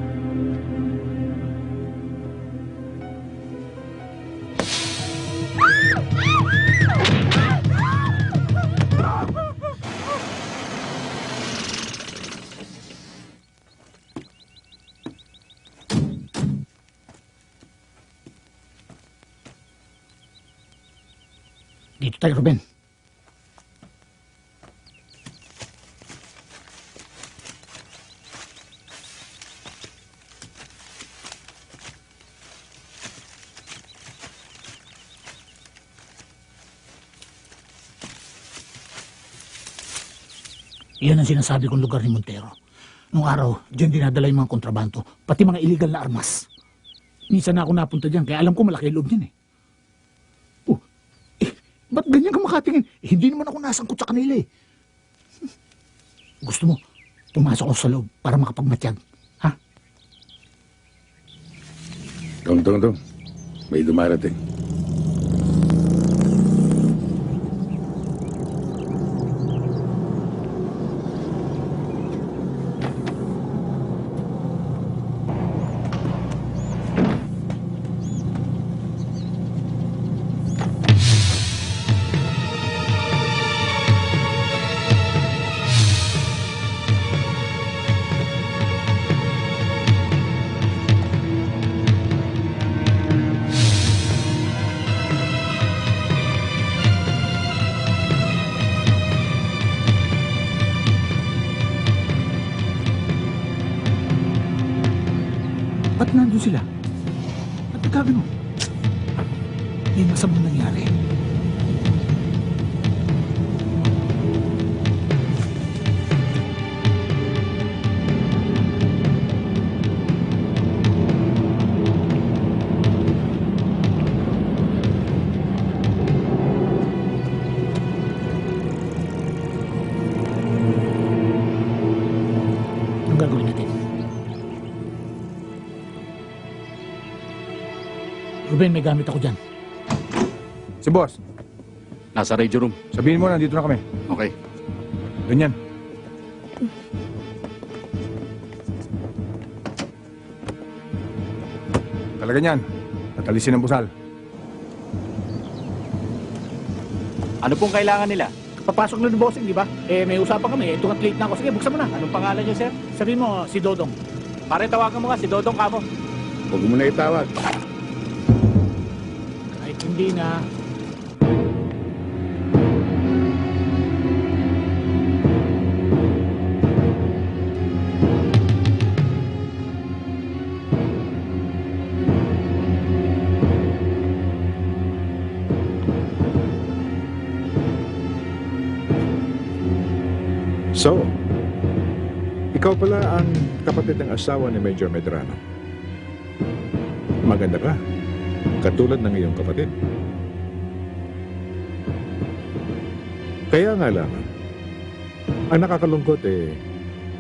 Dito tayo, Ruben. Iyan ang sinasabi kong lugar ni Montero. Nung araw, diyan dinadala yung mga kontrabando, pati mga illegal na armas. Minsan na ako napunta diyan, kaya alam ko malaki loob niyan eh. Ba't ganyan ka makatingin? Hindi naman ako nasangkot sa kanila eh. Gusto mo, pumasok ako sa loob para makapagmatyag. Ha? Tong. May dumarating. nandun sila? At nagkagano? May masamang nangyari. Anong gagawin natin? Ruben, may gamit ako dyan. Si boss, Nasa radio room. sabihin mo nandito na kami. Okay. Doon yan. Talaga niyan. Natalisin ang busal. Ano pong kailangan nila? Papasok na ni bossing, di ba? May usapan kami. Ito at late na ako. Sige, buksan mo na. Anong pangalan niyo, sir? Sabihin mo, si Dodong. Pare, tawagan mo nga si Dodong kamo. Huwag mo na itawag. Kahit hindi na. So, ikaw pala ang kapatid ng asawa ni Major Medrano. Maganda ka. Katulad ng iyong kapatid. Kaya nga lang, ang nakakalungkot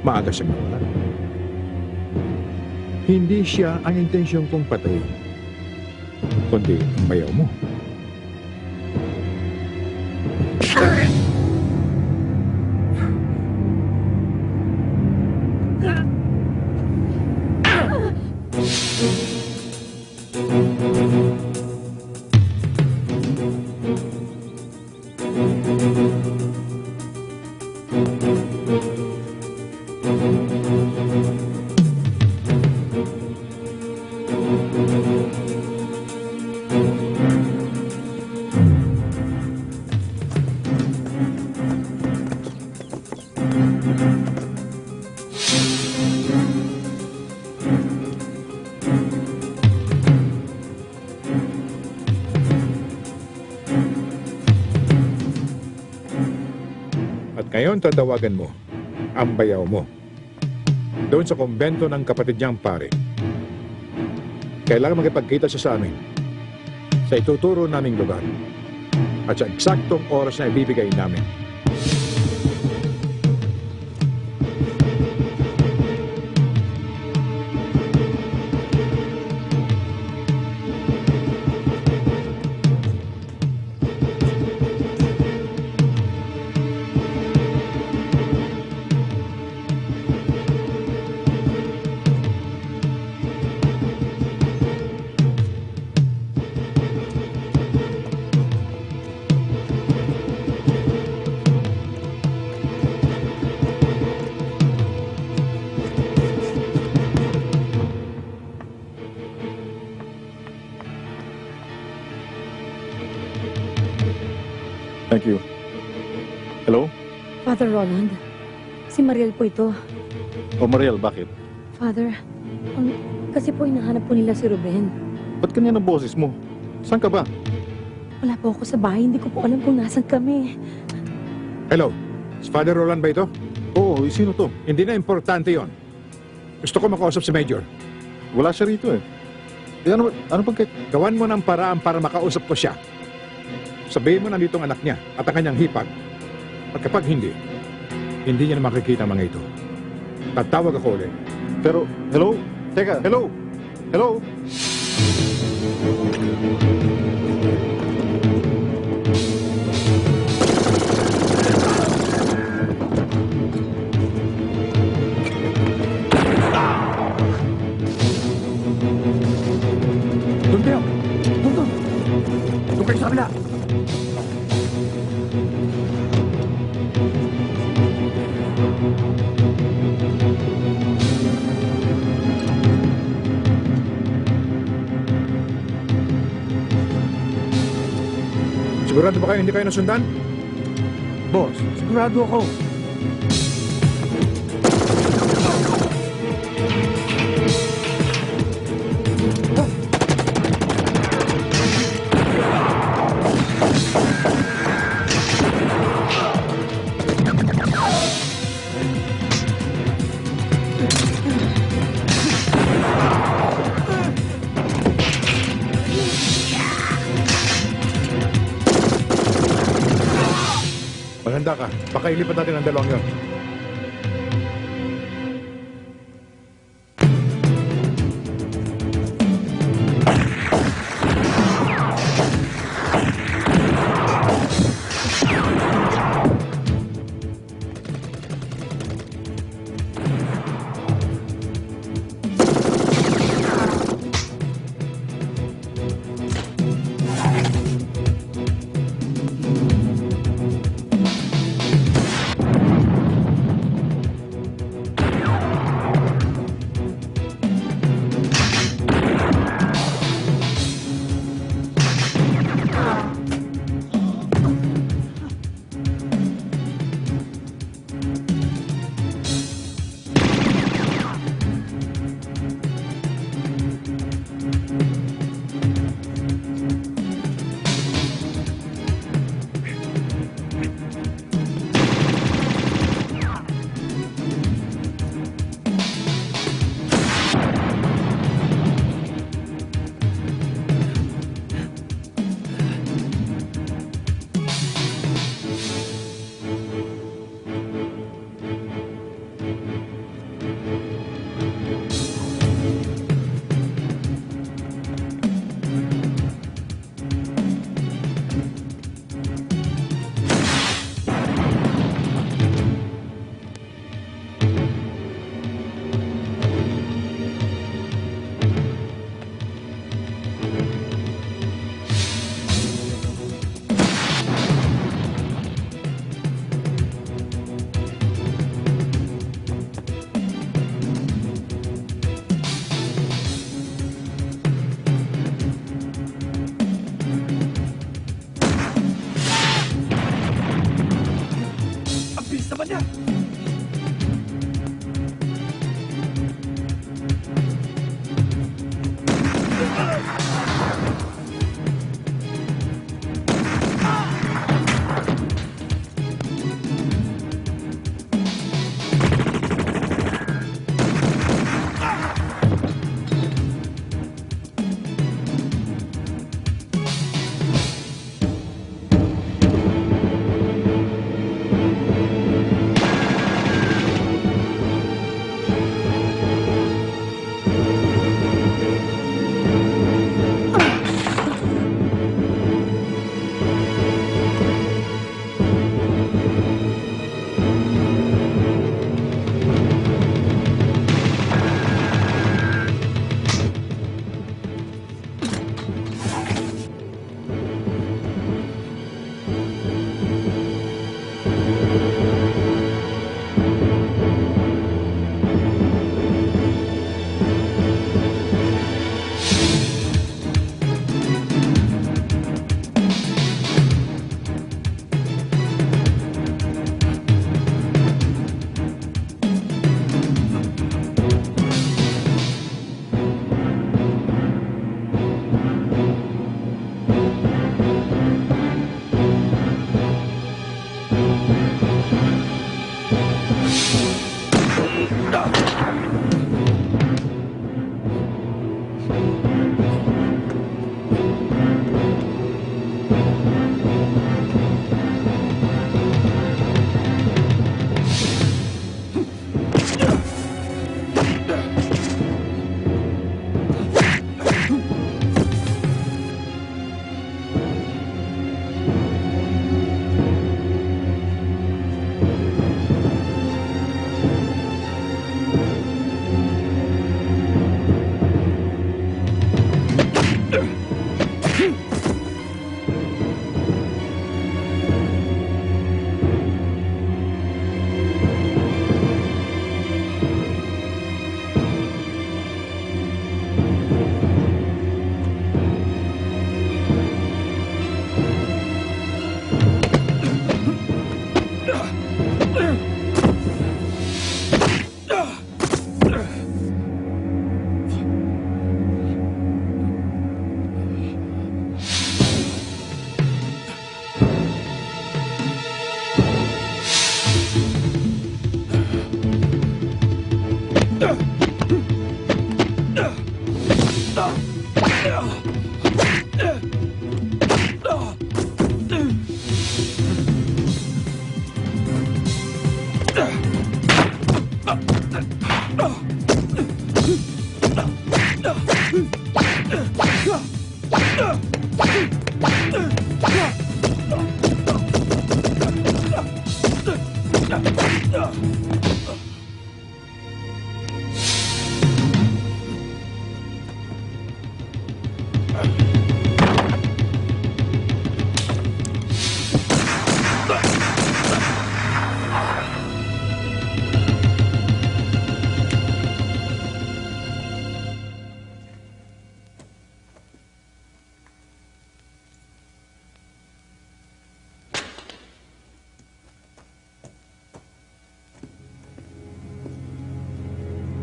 maaga siyang nawala. Hindi siya ang intensyon kong patayin, kundi ang bayaw mo. Ngayon, tatawagan mo ang bayaw mo doon sa kumbento ng kapatid niyang pare. Kailangan makipagkita siya sa amin sa ituturo naming lugar at sa eksaktong oras na ibibigay namin. Thank you. Hello? Father Roland, si Mariel po ito. O Mariel, bakit? Father, kasi po hinahanap po nila si Ruben. Ba't ganyan ang boses mo? Saan ka ba? Wala po ako sa bahay, hindi ko po alam kung nasan kami. Hello, si Father Roland ba ito? Oo, sino to? Hindi na importante yon. Gusto ko makausap si Major. Wala siya rito eh. Ano pag... Gawan mo ng paraan para makausap ko siya. Sabihin mo nandito ang anak niya at ang kanyang hipag. At kapag hindi niya na makikita ang mga ito. Tatawag ako ulit. Pero, hello? Teka, hello? Hello? Doon kayo! Doon! Doon kayo sa kabila! Sigurado ba kayo hindi kayo nasundan? Boss, sigurado ako. handa ka. Pakailipat natin ang dalawang yon.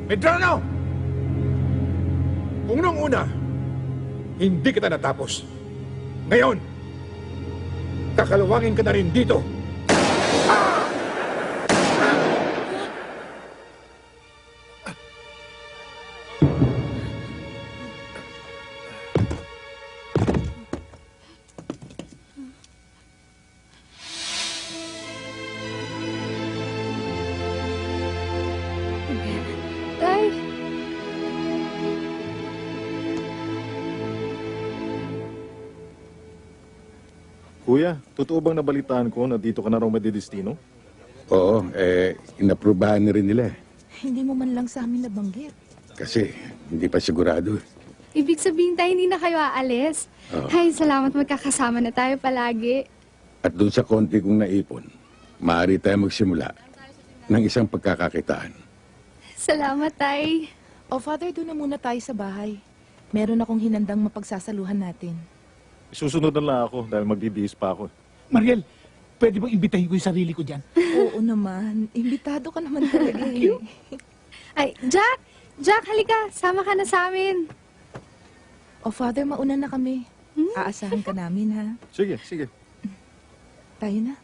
Medrano! Kung nung una, hindi kita natapos. Ngayon, kakalawangin ka na rin dito. Tay! Kuya, totoo bang nabalitaan ko na dito ka na raw madidestino? Oo, inaprubahan na rin nila eh. Hindi mo man lang sa amin nabanggit. Kasi hindi pa sigurado eh. Ibig sabihin tayo hindi na kayo aalis. Oo. Ay, salamat magkakasama na tayo palagi. At doon sa konti kong naipon, maaari tayo magsimula ng isang pagkakakitaan. Salamat, Tay. O Father, doon na muna tayo sa bahay. Meron akong hinandang mapagsasaluhan natin. Susunod na lang ako dahil magbibihis pa ako. Mariel, pwede bang imbitahin ko yung sarili ko dyan? Oo naman. Imbitado ka naman talaga eh. Ay, Jack! Jack, halika. Sama ka na sa amin. O Father, mauna na kami. Aasahan ka namin ha. Sige, sige. Tayo na.